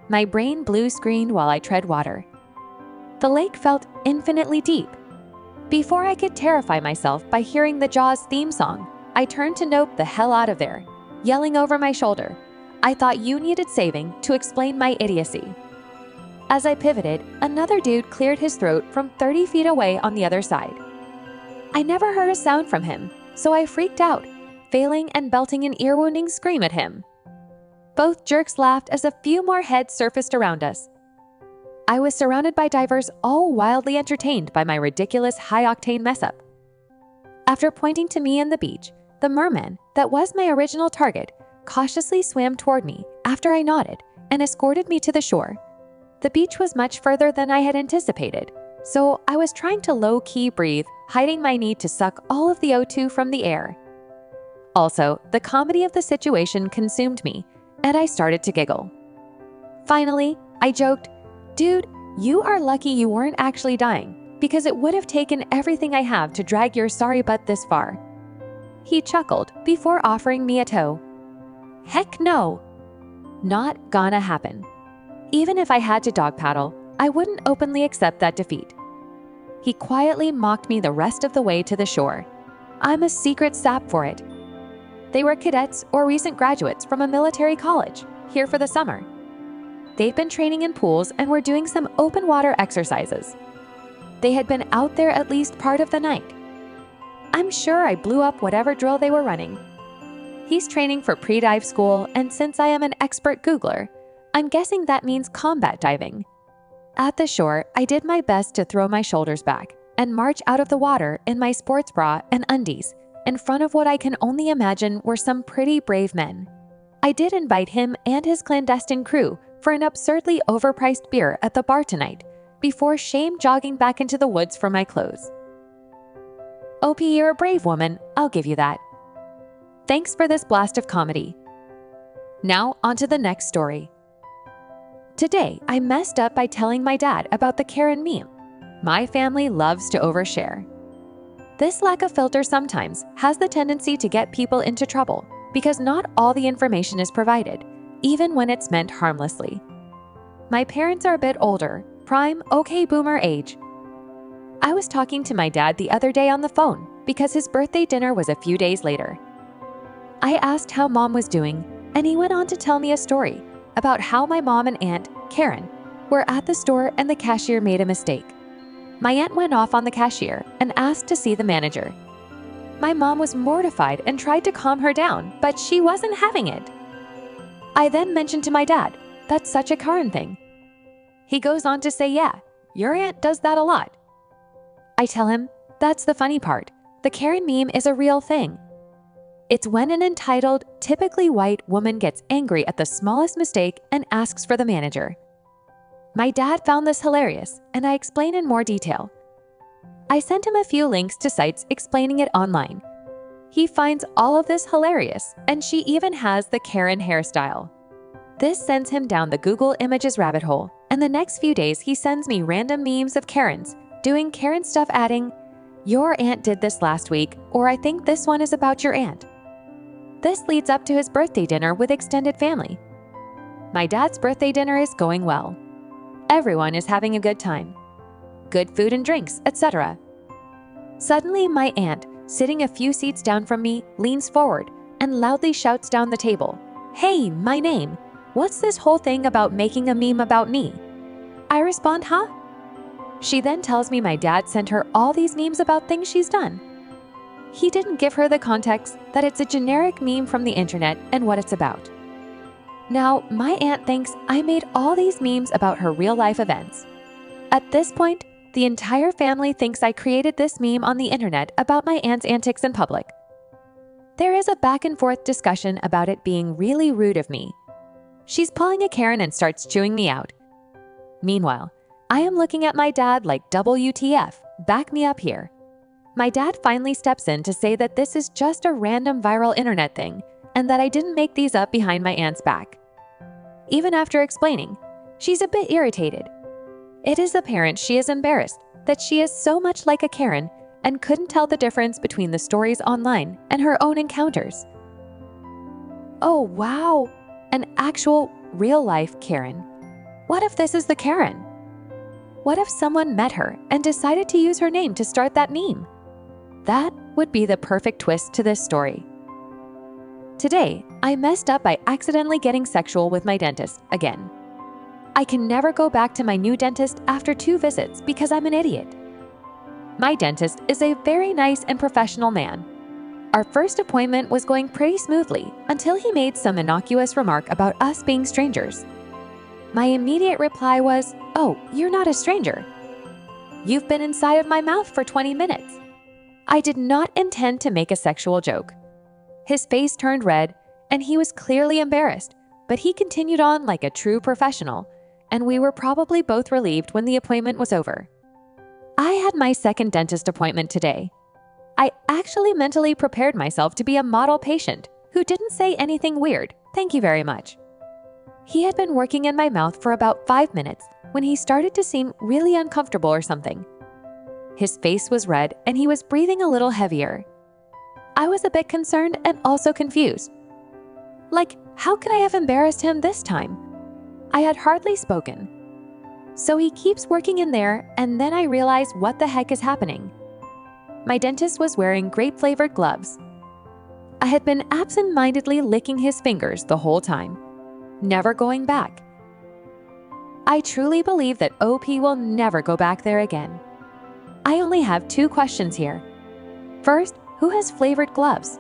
My brain blue screened while I tread water. The lake felt infinitely deep. Before I could terrify myself by hearing the Jaws theme song, I turned to nope the hell out of there, yelling over my shoulder, "I thought you needed saving," to explain my idiocy. As I pivoted, another dude cleared his throat from 30 feet away on the other side. I never heard a sound from him, so I freaked out, failing and belting an ear-wounding scream at him. Both jerks laughed as a few more heads surfaced around us. I was surrounded by divers, all wildly entertained by my ridiculous high-octane mess-up. After pointing to me and the beach, the merman that was my original target cautiously swam toward me after I nodded and escorted me to the shore. The beach was much further than I had anticipated, so I was trying to low-key breathe, hiding my need to suck all of the O2 from the air. Also, the comedy of the situation consumed me, and I started to giggle. Finally, I joked, "Dude, you are lucky you weren't actually dying, because it would have taken everything I have to drag your sorry butt this far." He chuckled before offering me a tow. Heck no! Not gonna happen. Even if I had to dog paddle, I wouldn't openly accept that defeat. He quietly mocked me the rest of the way to the shore. I'm a secret sap for it. They were cadets or recent graduates from a military college, here for the summer. They'd been training in pools and were doing some open water exercises. They had been out there at least part of the night. I'm sure I blew up whatever drill they were running. He's training for pre-dive school, and since I am an expert Googler, I'm guessing that means combat diving. At the shore, I did my best to throw my shoulders back and march out of the water in my sports bra and undies, in front of what I can only imagine were some pretty brave men. I did invite him and his clandestine crew for an absurdly overpriced beer at the bar tonight, before shame jogging back into the woods for my clothes. OP, you're a brave woman, I'll give you that. Thanks for this blast of comedy. Now, on to the next story. Today, I messed up by telling my dad about the Karen meme. My family loves to overshare. This lack of filter sometimes has the tendency to get people into trouble because not all the information is provided, even when it's meant harmlessly. My parents are a bit older, prime okay boomer age. I was talking to my dad the other day on the phone because his birthday dinner was a few days later. I asked how mom was doing, and he went on to tell me a story about how my mom and aunt, Karen, were at the store and the cashier made a mistake. My aunt went off on the cashier and asked to see the manager. My mom was mortified and tried to calm her down, but she wasn't having it. I then mentioned to my dad, "That's such a Karen thing." He goes on to say, "Yeah, your aunt does that a lot." I tell him, "That's the funny part. The Karen meme is a real thing. It's when an entitled, typically white woman gets angry at the smallest mistake and asks for the manager." My dad found this hilarious, and I explain in more detail. I sent him a few links to sites explaining it online. He finds all of this hilarious, and she even has the Karen hairstyle. This sends him down the Google Images rabbit hole, and the next few days he sends me random memes of Karens, doing Karen stuff adding, "Your aunt did this last week," or "I think this one is about your aunt." This leads up to his birthday dinner with extended family. My dad's birthday dinner is going well. Everyone is having a good time. Good food and drinks, etc. Suddenly, my aunt, sitting a few seats down from me, leans forward and loudly shouts down the table, "Hey, my name. What's this whole thing about making a meme about me?" I respond, "Huh?" She then tells me my dad sent her all these memes about things she's done. He didn't give her the context that it's a generic meme from the internet and what it's about. Now, my aunt thinks I made all these memes about her real-life events. At this point, the entire family thinks I created this meme on the internet about my aunt's antics in public. There is a back-and-forth discussion about it being really rude of me. She's pulling a Karen and starts chewing me out. Meanwhile, I am looking at my dad like, "WTF, back me up here." My dad finally steps in to say that this is just a random viral internet thing and that I didn't make these up behind my aunt's back. Even after explaining, she's a bit irritated. It is apparent she is embarrassed that she is so much like a Karen and couldn't tell the difference between the stories online and her own encounters. Oh wow, an actual real-life Karen. What if this is the Karen? What if someone met her and decided to use her name to start that meme? That would be the perfect twist to this story. Today, I messed up by accidentally getting sexual with my dentist again. I can never go back to my new dentist after 2 visits because I'm an idiot. My dentist is a very nice and professional man. Our first appointment was going pretty smoothly until he made some innocuous remark about us being strangers. My immediate reply was, "Oh, you're not a stranger. You've been inside of my mouth for 20 minutes. I did not intend to make a sexual joke. His face turned red, and he was clearly embarrassed, but he continued on like a true professional, and we were probably both relieved when the appointment was over. I had my second dentist appointment today. I actually mentally prepared myself to be a model patient who didn't say anything weird, "Thank you very much." He had been working in my mouth for about 5 minutes when he started to seem really uncomfortable or something. His face was red and he was breathing a little heavier. I was a bit concerned and also confused. Like, how could I have embarrassed him this time? I had hardly spoken. So he keeps working in there, and then I realize what the heck is happening. My dentist was wearing grape-flavored gloves. I had been absent-mindedly licking his fingers the whole time, never going back. I truly believe that OP will never go back there again. I only have 2 questions here. First, who has flavored gloves?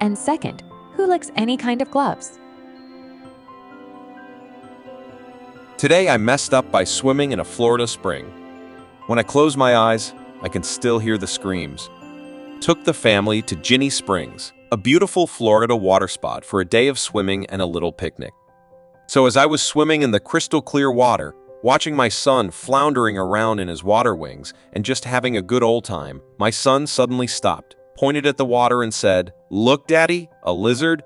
And second, who licks any kind of gloves? Today I messed up by swimming in a Florida spring. When I close my eyes, I can still hear the screams. Took the family to Ginny Springs, a beautiful Florida water spot for a day of swimming and a little picnic. So as I was swimming in the crystal clear water, watching my son floundering around in his water wings and just having a good old time, my son suddenly stopped, pointed at the water and said, "Look, Daddy, a lizard?"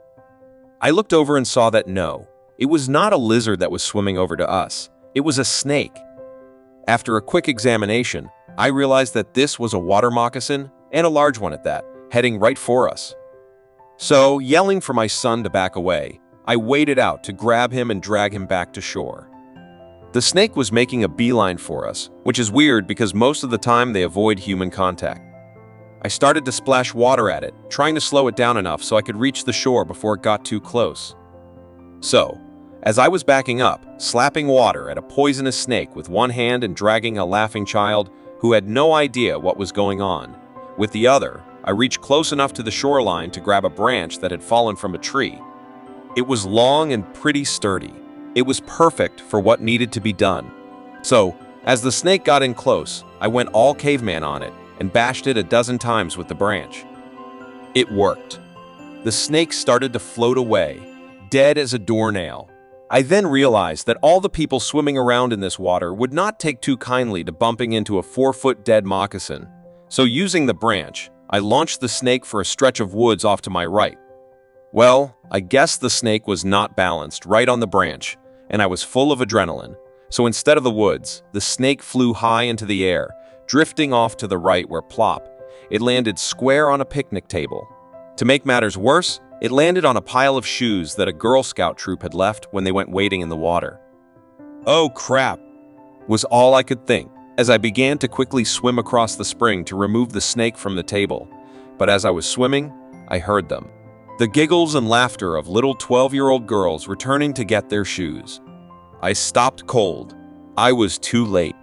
I looked over and saw that no, it was not a lizard that was swimming over to us. It was a snake. After a quick examination, I realized that this was a water moccasin, and a large one at that, heading right for us. So, yelling for my son to back away, I waded out to grab him and drag him back to shore. The snake was making a beeline for us, which is weird because most of the time they avoid human contact. I started to splash water at it, trying to slow it down enough so I could reach the shore before it got too close. So, as I was backing up, slapping water at a poisonous snake with one hand and dragging a laughing child who had no idea what was going on, with the other, I reached close enough to the shoreline to grab a branch that had fallen from a tree. It was long and pretty sturdy. It was perfect for what needed to be done. So, as the snake got in close, I went all caveman on it and bashed it a dozen times with the branch. It worked. The snake started to float away, dead as a doornail. I then realized that all the people swimming around in this water would not take too kindly to bumping into a 4-foot dead moccasin. So using the branch, I launched the snake for a stretch of woods off to my right. Well, I guess the snake was not balanced right on the branch, and I was full of adrenaline. So instead of the woods, the snake flew high into the air, drifting off to the right where plop, it landed square on a picnic table. To make matters worse, it landed on a pile of shoes that a Girl Scout troop had left when they went wading in the water. "Oh crap," was all I could think, as I began to quickly swim across the spring to remove the snake from the table. But as I was swimming, I heard them. The giggles and laughter of little 12-year-old girls returning to get their shoes. I stopped cold. I was too late.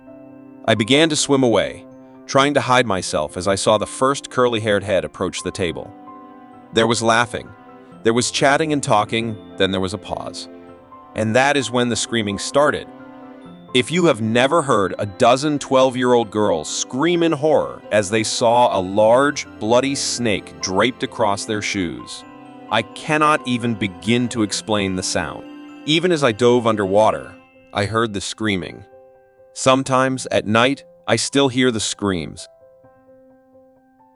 I began to swim away, trying to hide myself as I saw the first curly-haired head approach the table. There was laughing. There was chatting and talking, then there was a pause. And that is when the screaming started. If you have never heard a dozen 12-year-old girls scream in horror as they saw a large, bloody snake draped across their shoes, I cannot even begin to explain the sound. Even as I dove underwater, I heard the screaming. Sometimes, at night, I still hear the screams.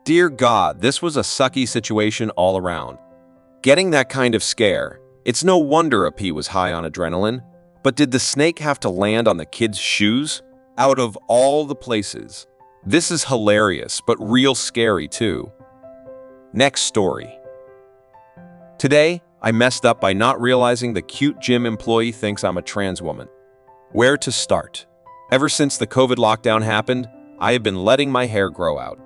Dear God, this was a sucky situation all around. Getting that kind of scare, it's no wonder a P was high on adrenaline. But did the snake have to land on the kid's shoes? Out of all the places. This is hilarious, but real scary too. Next story. Today, I messed up by not realizing the cute gym employee thinks I'm a trans woman. Where to start? Ever since the COVID lockdown happened, I have been letting my hair grow out.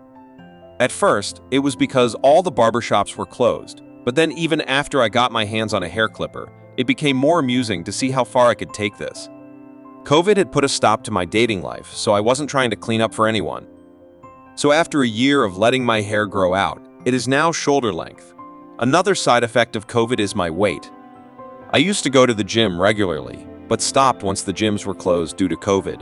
At first, it was because all the barbershops were closed, but then even after I got my hands on a hair clipper, it became more amusing to see how far I could take this. COVID had put a stop to my dating life, so I wasn't trying to clean up for anyone. So after a year of letting my hair grow out, it is now shoulder length. Another side effect of COVID is my weight. I used to go to the gym regularly, but stopped once the gyms were closed due to COVID.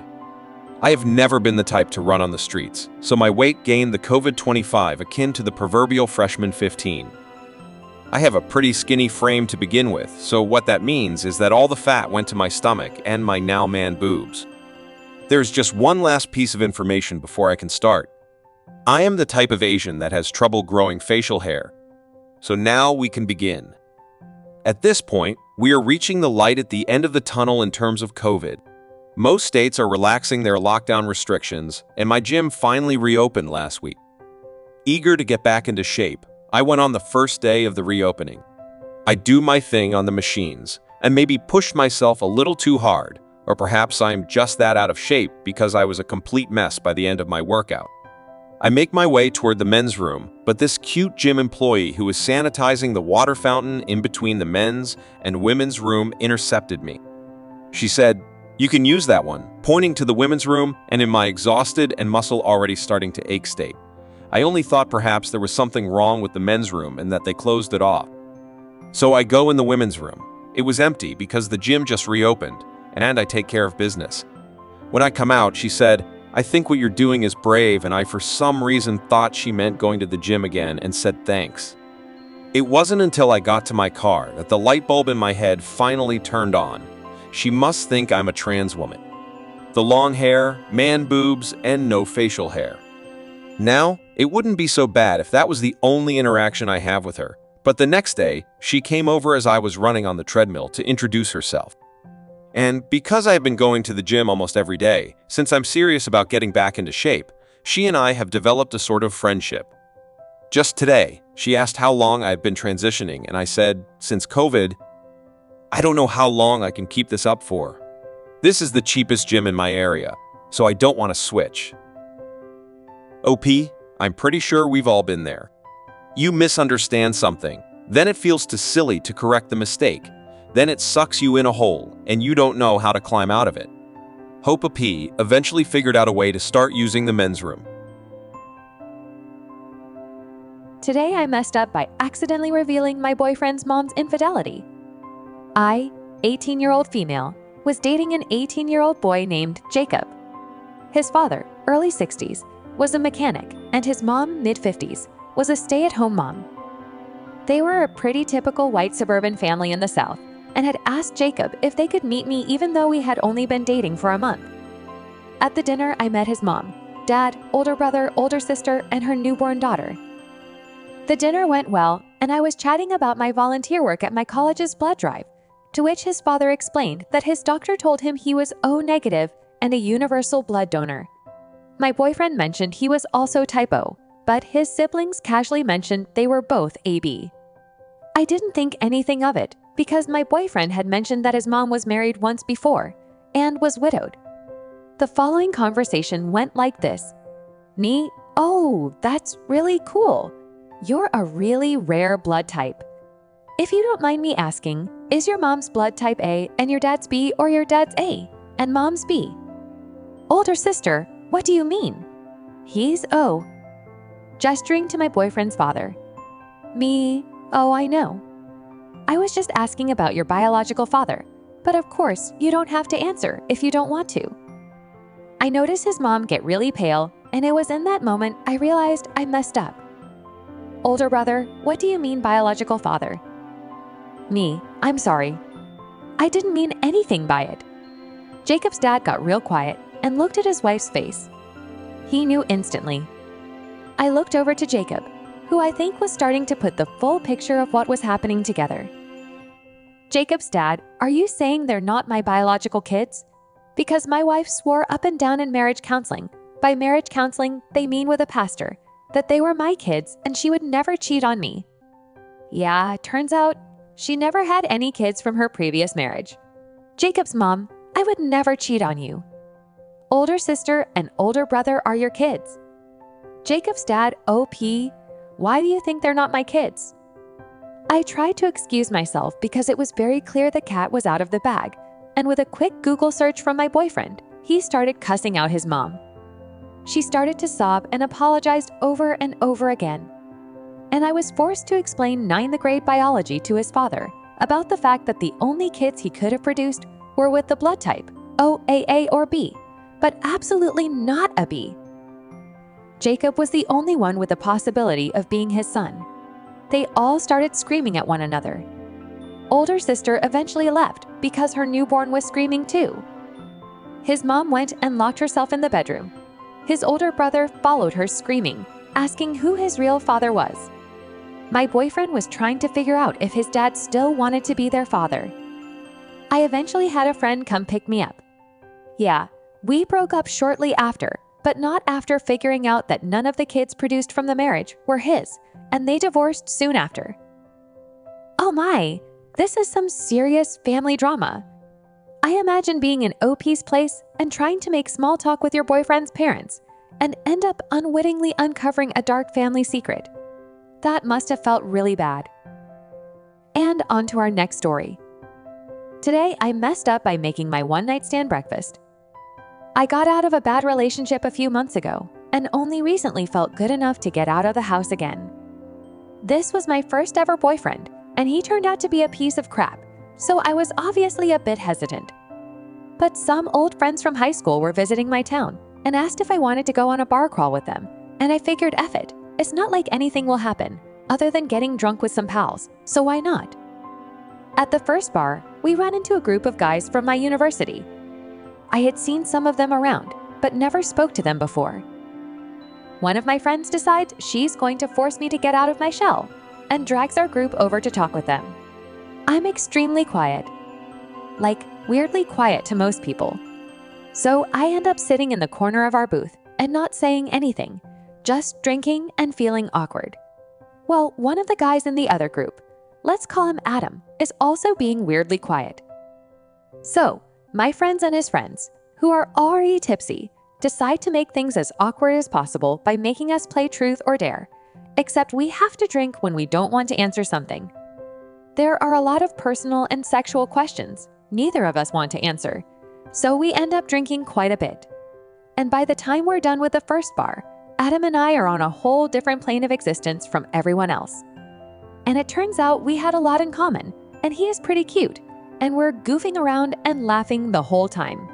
I have never been the type to run on the streets, so my weight gained the COVID-25 akin to the proverbial freshman 15. I have a pretty skinny frame to begin with, so what that means is that all the fat went to my stomach and my now man boobs. There's just one last piece of information before I can start. I am the type of Asian that has trouble growing facial hair. So now we can begin. At this point, we are reaching the light at the end of the tunnel in terms of COVID. Most states are relaxing their lockdown restrictions, and my gym finally reopened last week. Eager to get back into shape, I went on the first day of the reopening. I do my thing on the machines, and maybe pushed myself a little too hard, or perhaps I'm just that out of shape because I was a complete mess by the end of my workout. I make my way toward the men's room, but this cute gym employee who was sanitizing the water fountain in between the men's and women's room intercepted me. She said, "You can use that one," pointing to the women's room and in my exhausted and muscle already starting to ache state. I only thought perhaps there was something wrong with the men's room and that they closed it off. So I go in the women's room. It was empty because the gym just reopened, and I take care of business. When I come out, she said, "I think what you're doing is brave," and I for some reason thought she meant going to the gym again and said thanks. It wasn't until I got to my car that the light bulb in my head finally turned on. She must think I'm a trans woman. The long hair, man boobs, and no facial hair. Now, it wouldn't be so bad if that was the only interaction I have with her, but the next day, she came over as I was running on the treadmill to introduce herself. And because I have been going to the gym almost every day, since I'm serious about getting back into shape, she and I have developed a sort of friendship. Just today, she asked how long I've been transitioning, and I said, since COVID, I don't know how long I can keep this up for. This is the cheapest gym in my area, so I don't want to switch. OP, I'm pretty sure we've all been there. You misunderstand something, then it feels too silly to correct the mistake. then it sucks you in a hole, and you don't know how to climb out of it. Hope P eventually figured out a way to start using the men's room. Today I messed up by accidentally revealing my boyfriend's mom's infidelity. I, 18-year-old female, was dating an 18-year-old boy named Jacob. His father, early 60s, was a mechanic, and his mom, mid-50s, was a stay-at-home mom. They were a pretty typical white suburban family in the South and had asked Jacob if they could meet me even though we had only been dating for a month. At the dinner, I met his mom, dad, older brother, older sister, and her newborn daughter. The dinner went well, and I was chatting about my volunteer work at my college's blood drive, to which his father explained that his doctor told him he was O negative and a universal blood donor. My boyfriend mentioned he was also type O, but his siblings casually mentioned they were both AB. I didn't think anything of it because my boyfriend had mentioned that his mom was married once before and was widowed. The following conversation went like this. Me, oh, that's really cool. You're a really rare blood type. If you don't mind me asking, is your mom's blood type A and your dad's B, or your dad's A and mom's B? Older sister, what do you mean? He's O. Gesturing to my boyfriend's father. Me, oh, I know. I was just asking about your biological father, but of course you don't have to answer if you don't want to. I noticed his mom get really pale, and it was in that moment I realized I messed up. Older brother, what do you mean biological father? Me, I'm sorry. I didn't mean anything by it. Jacob's dad got real quiet and looked at his wife's face. He knew instantly. I looked over to Jacob, who I think was starting to put the full picture of what was happening together. Jacob's dad, are you saying they're not my biological kids? Because my wife swore up and down in marriage counseling. By marriage counseling, they mean with a pastor, that they were my kids and she would never cheat on me. Yeah, turns out she never had any kids from her previous marriage. Jacob's mom, I would never cheat on you. Older sister and older brother are your kids. Jacob's dad, OP, why do you think they're not my kids? I tried to excuse myself because it was very clear the cat was out of the bag, and with a quick Google search from my boyfriend, he started cussing out his mom. She started to sob and apologized over and over again. And I was forced to explain 9th grade biology to his father about the fact that the only kids he could have produced were with the blood type, O, AA, or B, but absolutely not a B. Jacob was the only one with the possibility of being his son. They all started screaming at one another. Older sister eventually left because her newborn was screaming too. His mom went and locked herself in the bedroom. His older brother followed her screaming, asking who his real father was. My boyfriend was trying to figure out if his dad still wanted to be their father. I eventually had a friend come pick me up. Yeah, we broke up shortly after, but not after figuring out that none of the kids produced from the marriage were his, and they divorced soon after. Oh my, this is some serious family drama. I imagine being in OP's place and trying to make small talk with your boyfriend's parents and end up unwittingly uncovering a dark family secret. That must have felt really bad. And on to our next story. Today, I messed up by making my one-night stand breakfast. I got out of a bad relationship a few months ago and only recently felt good enough to get out of the house again. This was my first ever boyfriend, and he turned out to be a piece of crap, so I was obviously a bit hesitant. But some old friends from high school were visiting my town and asked if I wanted to go on a bar crawl with them, and I figured F it. It's not like anything will happen, other than getting drunk with some pals, so why not? At the first bar, we ran into a group of guys from my university. I had seen some of them around, but never spoke to them before. One of my friends decides she's going to force me to get out of my shell, and drags our group over to talk with them. I'm extremely quiet. Like, weirdly quiet to most people. So I end up sitting in the corner of our booth and not saying anything, just drinking and feeling awkward. Well, one of the guys in the other group, let's call him Adam, is also being weirdly quiet. So, my friends and his friends, who are already tipsy, decide to make things as awkward as possible by making us play truth or dare, except we have to drink when we don't want to answer something. there are a lot of personal and sexual questions neither of us want to answer, so we end up drinking quite a bit. And by the time we're done with the first bar, Adam and I are on a whole different plane of existence from everyone else. And it turns out we had a lot in common, and he is pretty cute, and we're goofing around and laughing the whole time.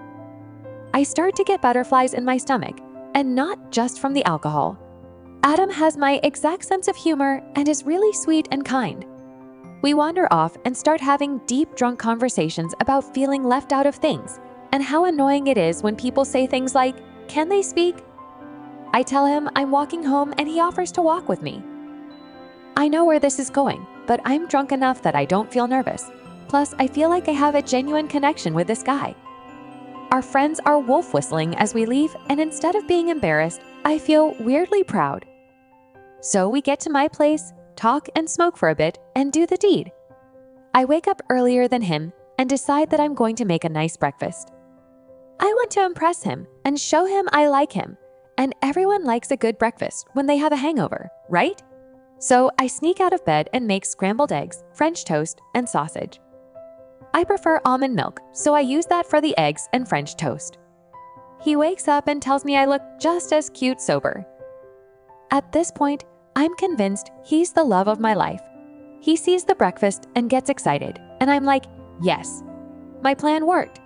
I start to get butterflies in my stomach, and not just from the alcohol. Adam has my exact sense of humor and is really sweet and kind. We wander off and start having deep, drunk conversations about feeling left out of things and how annoying it is when people say things like, "Can they speak?" I tell him I'm walking home and he offers to walk with me. I know where this is going, but I'm drunk enough that I don't feel nervous. Plus, I feel like I have a genuine connection with this guy. Our friends are wolf whistling as we leave, and instead of being embarrassed, I feel weirdly proud. So we get to my place, talk and smoke for a bit, and do the deed. I wake up earlier than him and decide that I'm going to make a nice breakfast. I want to impress him and show him I like him, and everyone likes a good breakfast when they have a hangover, right? So I sneak out of bed and make scrambled eggs, French toast, and sausage. I prefer almond milk, so I use that for the eggs and French toast. He wakes up and tells me I look just as cute sober. At this point, I'm convinced he's the love of my life. He sees the breakfast and gets excited, and I'm like, yes, my plan worked.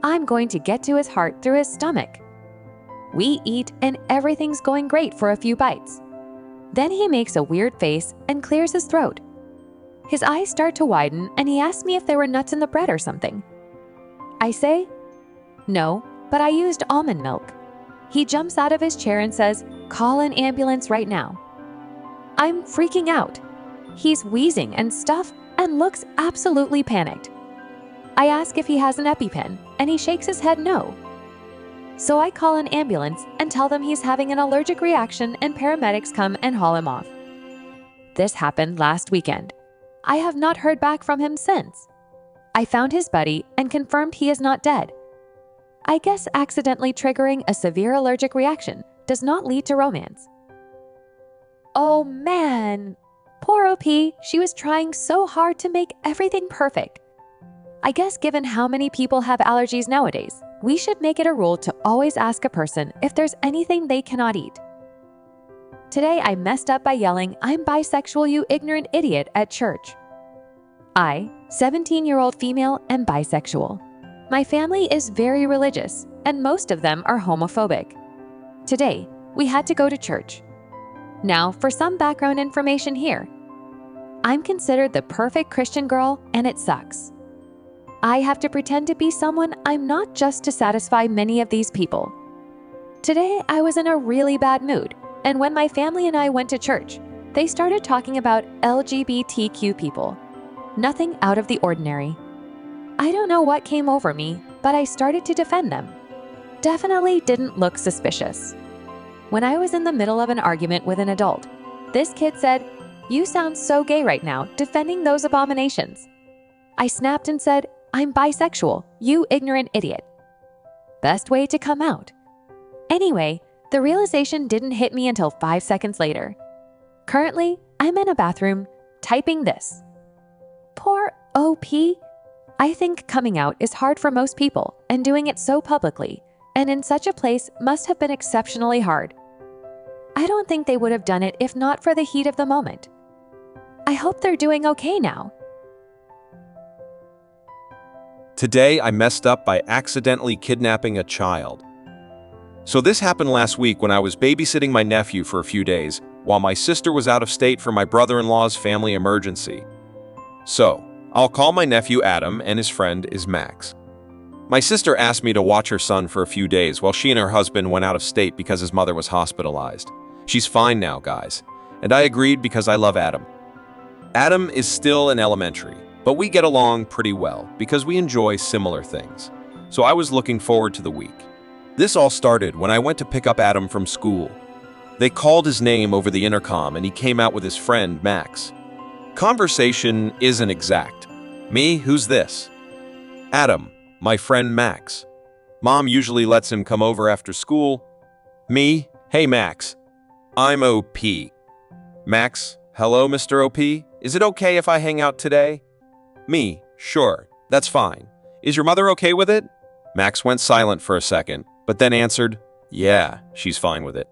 I'm going to get to his heart through his stomach. We eat, and everything's going great for a few bites. Then he makes a weird face and clears his throat. His eyes start to widen, and he asks me if there were nuts in the bread or something. I say, no, but I used almond milk. He jumps out of his chair and says, "Call an ambulance right now." I'm freaking out. He's wheezing and stuff and looks absolutely panicked. I ask if he has an EpiPen, and he shakes his head no. So I call an ambulance and tell them he's having an allergic reaction and paramedics come and haul him off. This happened last weekend. I have not heard back from him since. I found his buddy and confirmed he is not dead. I guess accidentally triggering a severe allergic reaction does not lead to romance. Oh man, poor OP, she was trying so hard to make everything perfect. I guess given how many people have allergies nowadays, we should make it a rule to always ask a person if there's anything they cannot eat. Today I messed up by yelling, "I'm bisexual, you ignorant idiot," at church. I, 17-year-old female, am bisexual. My family is very religious, and most of them are homophobic. Today, we had to go to church. Now, for some background information here. I'm considered the perfect Christian girl, and it sucks. I have to pretend to be someone I'm not just to satisfy many of these people. Today, I was in a really bad mood, and when my family and I went to church, they started talking about LGBTQ people. Nothing out of the ordinary. I don't know what came over me, but I started to defend them. Definitely didn't look suspicious. When I was in the middle of an argument with an adult, this kid said, "You sound so gay right now, defending those abominations." I snapped and said, "I'm bisexual, you ignorant idiot." Best way to come out. Anyway, the realization didn't hit me until 5 seconds later. Currently, I'm in a bathroom, typing this. Poor OP. I think coming out is hard for most people, and doing it so publicly, and in such a place must have been exceptionally hard. I don't think they would have done it if not for the heat of the moment. I hope they're doing okay now. Today, I messed up by accidentally kidnapping a child. So this happened last week when I was babysitting my nephew for a few days, while my sister was out of state for my brother-in-law's family emergency. So, I'll call my nephew Adam, and his friend is Max. My sister asked me to watch her son for a few days while she and her husband went out of state because his mother was hospitalized. She's fine now, guys. And I agreed because I love Adam. Adam is still in elementary, but we get along pretty well because we enjoy similar things. So I was looking forward to the week. This all started when I went to pick up Adam from school. They called his name over the intercom and he came out with his friend, Max. Conversation isn't exact. Me, who's this? Adam, my friend Max. Mom usually lets him come over after school. Me, hey Max. I'm OP. Max, hello Mr. OP, is it okay if I hang out today? Me, sure, that's fine. Is your mother okay with it? Max went silent for a second, but then answered, yeah, she's fine with it.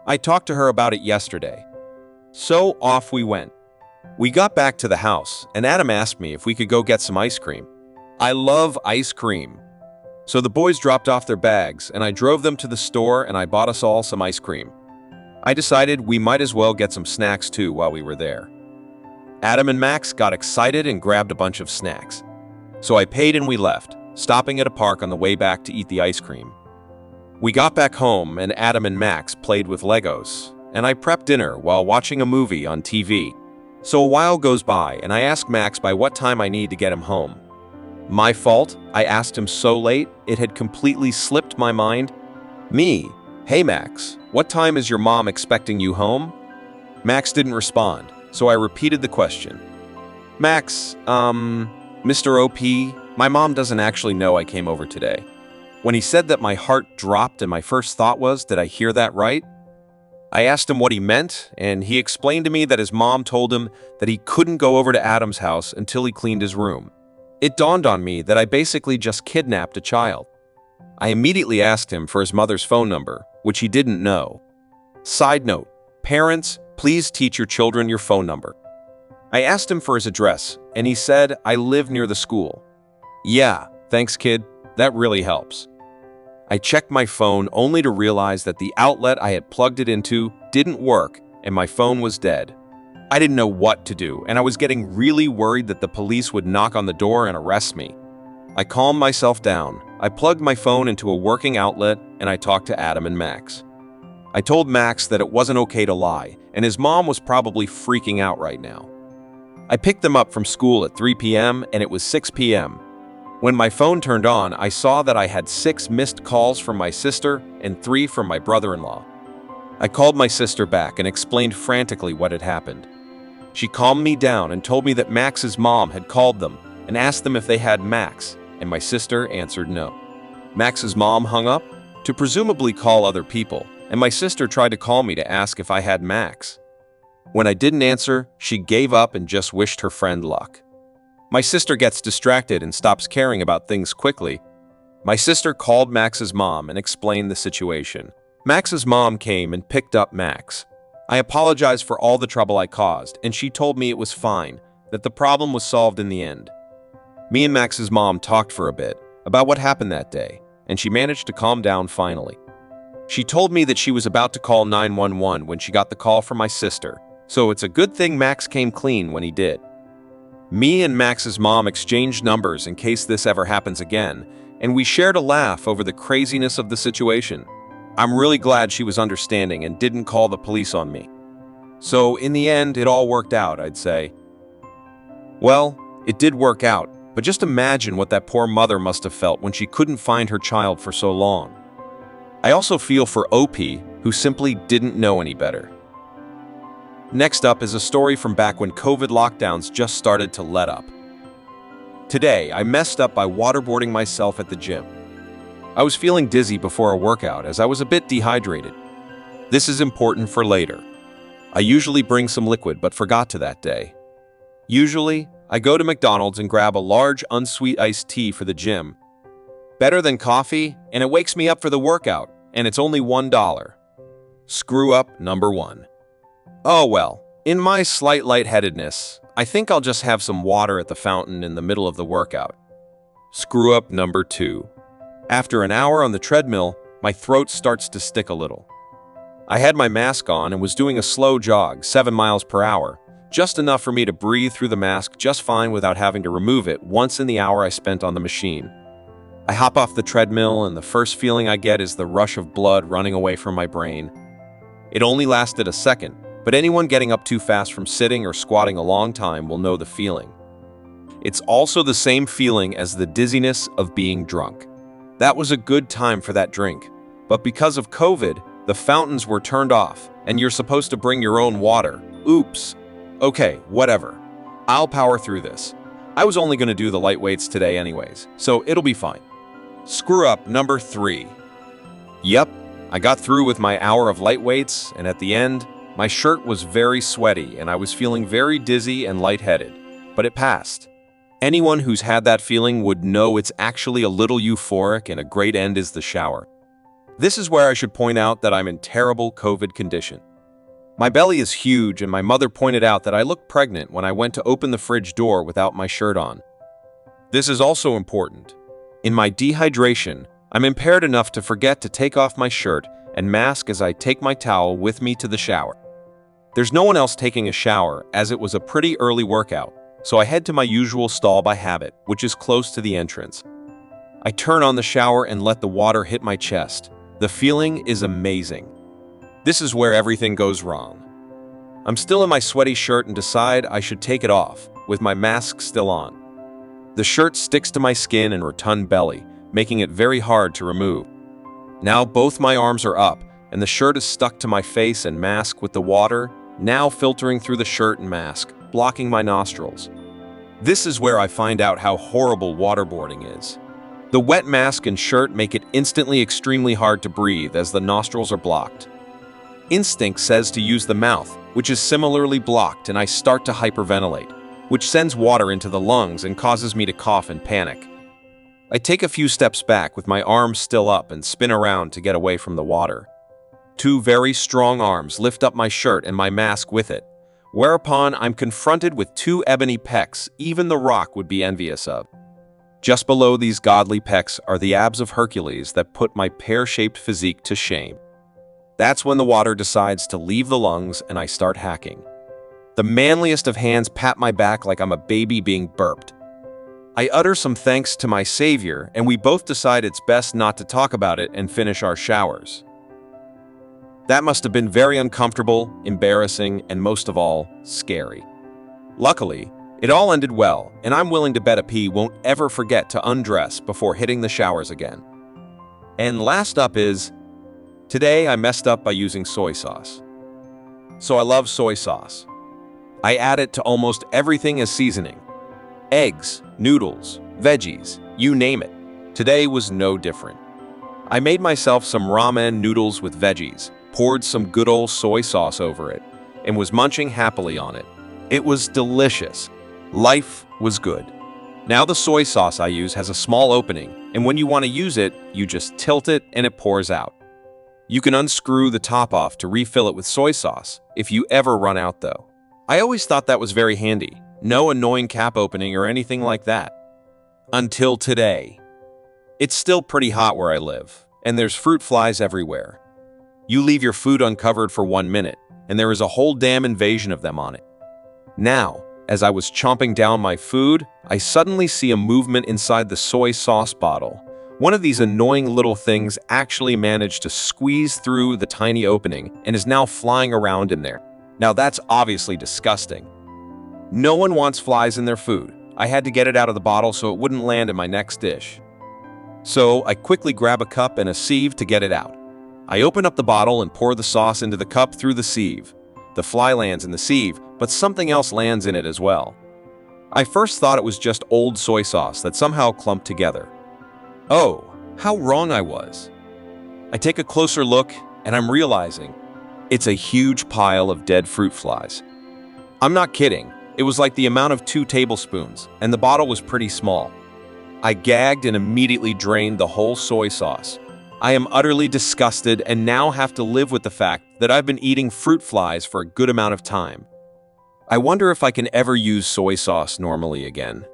I talked to her about it yesterday. So off we went. We got back to the house, and Adam asked me if we could go get some ice cream. I love ice cream. So the boys dropped off their bags, and I drove them to the store and I bought us all some ice cream. I decided we might as well get some snacks too while we were there. Adam and Max got excited and grabbed a bunch of snacks. So I paid and we left, stopping at a park on the way back to eat the ice cream. We got back home and Adam and Max played with Legos, and I prepped dinner while watching a movie on TV. So a while goes by and I ask Max by what time I need to get him home. My fault, I asked him so late, it had completely slipped my mind. Me, hey Max, what time is your mom expecting you home? Max didn't respond, so I repeated the question. Max, Mr. OP, my mom doesn't actually know I came over today. When he said that, my heart dropped and my first thought was, did I hear that right? I asked him what he meant, and he explained to me that his mom told him that he couldn't go over to Adam's house until he cleaned his room. It dawned on me that I basically just kidnapped a child. I immediately asked him for his mother's phone number, which he didn't know. Side note, parents, please teach your children your phone number. I asked him for his address, and he said, I live near the school. Yeah, thanks kid, that really helps. I checked my phone only to realize that the outlet I had plugged it into didn't work and my phone was dead. I didn't know what to do, and I was getting really worried that the police would knock on the door and arrest me. I calmed myself down. I plugged my phone into a working outlet and I talked to Adam and Max. I told Max that it wasn't okay to lie, and his mom was probably freaking out right now. I picked them up from school at 3 p.m. and it was 6 p.m. When my phone turned on, I saw that I had 6 missed calls from my sister and 3 from my brother-in-law. I called my sister back and explained frantically what had happened. She calmed me down and told me that Max's mom had called them and asked them if they had Max, and my sister answered no. Max's mom hung up to presumably call other people, and my sister tried to call me to ask if I had Max. When I didn't answer, she gave up and just wished her friend luck. My sister gets distracted and stops caring about things quickly. My sister called Max's mom and explained the situation. Max's mom came and picked up Max. I apologized for all the trouble I caused, and she told me it was fine, that the problem was solved in the end. Me and Max's mom talked for a bit about what happened that day, and she managed to calm down finally. She told me that she was about to call 911 when she got the call from my sister, so it's a good thing Max came clean when he did. Me and Max's mom exchanged numbers in case this ever happens again, and we shared a laugh over the craziness of the situation. I'm really glad she was understanding and didn't call the police on me. So in the end, it all worked out, I'd say. Well, it did work out, but just imagine what that poor mother must have felt when she couldn't find her child for so long. I also feel for OP, who simply didn't know any better. Next up is a story from back when COVID lockdowns just started to let up. Today, I messed up by waterboarding myself at the gym. I was feeling dizzy before a workout as I was a bit dehydrated. This is important for later. I usually bring some liquid but forgot to that day. Usually, I go to McDonald's and grab a large unsweet iced tea for the gym. Better than coffee, and it wakes me up for the workout, and it's only $1. Screw up number 1. Oh well, in my slight lightheadedness, I think I'll just have some water at the fountain in the middle of the workout. Screw up number 2. After an hour on the treadmill, my throat starts to stick a little. I had my mask on and was doing a slow jog, 7 miles per hour, just enough for me to breathe through the mask just fine without having to remove it once in the hour I spent on the machine. I hop off the treadmill and the first feeling I get is the rush of blood running away from my brain. It only lasted a second, but anyone getting up too fast from sitting or squatting a long time will know the feeling. It's also the same feeling as the dizziness of being drunk. That was a good time for that drink, but because of COVID, the fountains were turned off, and you're supposed to bring your own water. Oops. Okay, whatever. I'll power through this. I was only going to do the light weights today anyways, so it'll be fine. Screw up number 3. Yep, I got through with my hour of light weights, and at the end, My shirt was very sweaty and I was feeling very dizzy and lightheaded, but it passed. Anyone who's had that feeling would know it's actually a little euphoric and a great end is the shower. This is where I should point out that I'm in terrible COVID condition. My belly is huge and my mother pointed out that I looked pregnant when I went to open the fridge door without my shirt on. This is also important. In my dehydration, I'm impaired enough to forget to take off my shirt and mask as I take my towel with me to the shower. There's no one else taking a shower as it was a pretty early workout, so I head to my usual stall by habit, which is close to the entrance. I turn on the shower and let the water hit my chest. The feeling is amazing. This is where everything goes wrong. I'm still in my sweaty shirt and decide I should take it off, with my mask still on. The shirt sticks to my skin and rotund belly, making it very hard to remove. Now both my arms are up, and the shirt is stuck to my face and mask with the water, now filtering through the shirt and mask, blocking my nostrils. This is where I find out how horrible waterboarding is. The wet mask and shirt make it instantly extremely hard to breathe as the nostrils are blocked. Instinct says to use the mouth, which is similarly blocked, and I start to hyperventilate, which sends water into the lungs and causes me to cough and panic. I take a few steps back with my arms still up and spin around to get away from the water. Two very strong arms lift up my shirt and my mask with it, whereupon I'm confronted with two ebony pecs even the Rock would be envious of. Just below these godly pecs are the abs of Hercules that put my pear-shaped physique to shame. That's when the water decides to leave the lungs and I start hacking. The manliest of hands pat my back like I'm a baby being burped. I utter some thanks to my savior, and we both decide it's best not to talk about it and finish our showers. That must have been very uncomfortable, embarrassing, and most of all, scary. Luckily, it all ended well, and I'm willing to bet a P won't ever forget to undress before hitting the showers again. And last up is, today I messed up by using soy sauce. So I love soy sauce. I add it to almost everything as seasoning. Eggs, noodles, veggies, you name it. Today was no different. I made myself some ramen noodles with veggies, poured some good old soy sauce over it, and was munching happily on it. It was delicious. Life was good. Now the soy sauce I use has a small opening, and when you want to use it, you just tilt it and it pours out. You can unscrew the top off to refill it with soy sauce, if you ever run out though. I always thought that was very handy. No annoying cap opening or anything like that. Until today. It's still pretty hot where I live, and there's fruit flies everywhere. You leave your food uncovered for 1 minute, and there is a whole damn invasion of them on it. Now, as I was chomping down my food, I suddenly see a movement inside the soy sauce bottle. One of these annoying little things actually managed to squeeze through the tiny opening and is now flying around in there. Now that's obviously disgusting. No one wants flies in their food. I had to get it out of the bottle so it wouldn't land in my next dish. So I quickly grab a cup and a sieve to get it out. I open up the bottle and pour the sauce into the cup through the sieve. The fly lands in the sieve, but something else lands in it as well. I first thought it was just old soy sauce that somehow clumped together. Oh, how wrong I was. I take a closer look and I'm realizing it's a huge pile of dead fruit flies. I'm not kidding. It was like the amount of 2 tablespoons, and the bottle was pretty small. I gagged and immediately drained the whole soy sauce. I am utterly disgusted and now have to live with the fact that I've been eating fruit flies for a good amount of time. I wonder if I can ever use soy sauce normally again.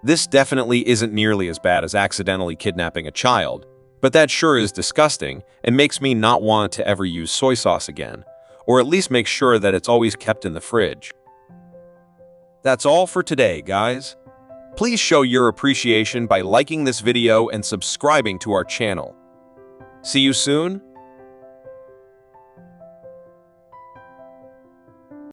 This definitely isn't nearly as bad as accidentally kidnapping a child, but that sure is disgusting and makes me not want to ever use soy sauce again, or at least make sure that it's always kept in the fridge. That's all for today, guys. Please show your appreciation by liking this video and subscribing to our channel. See you soon.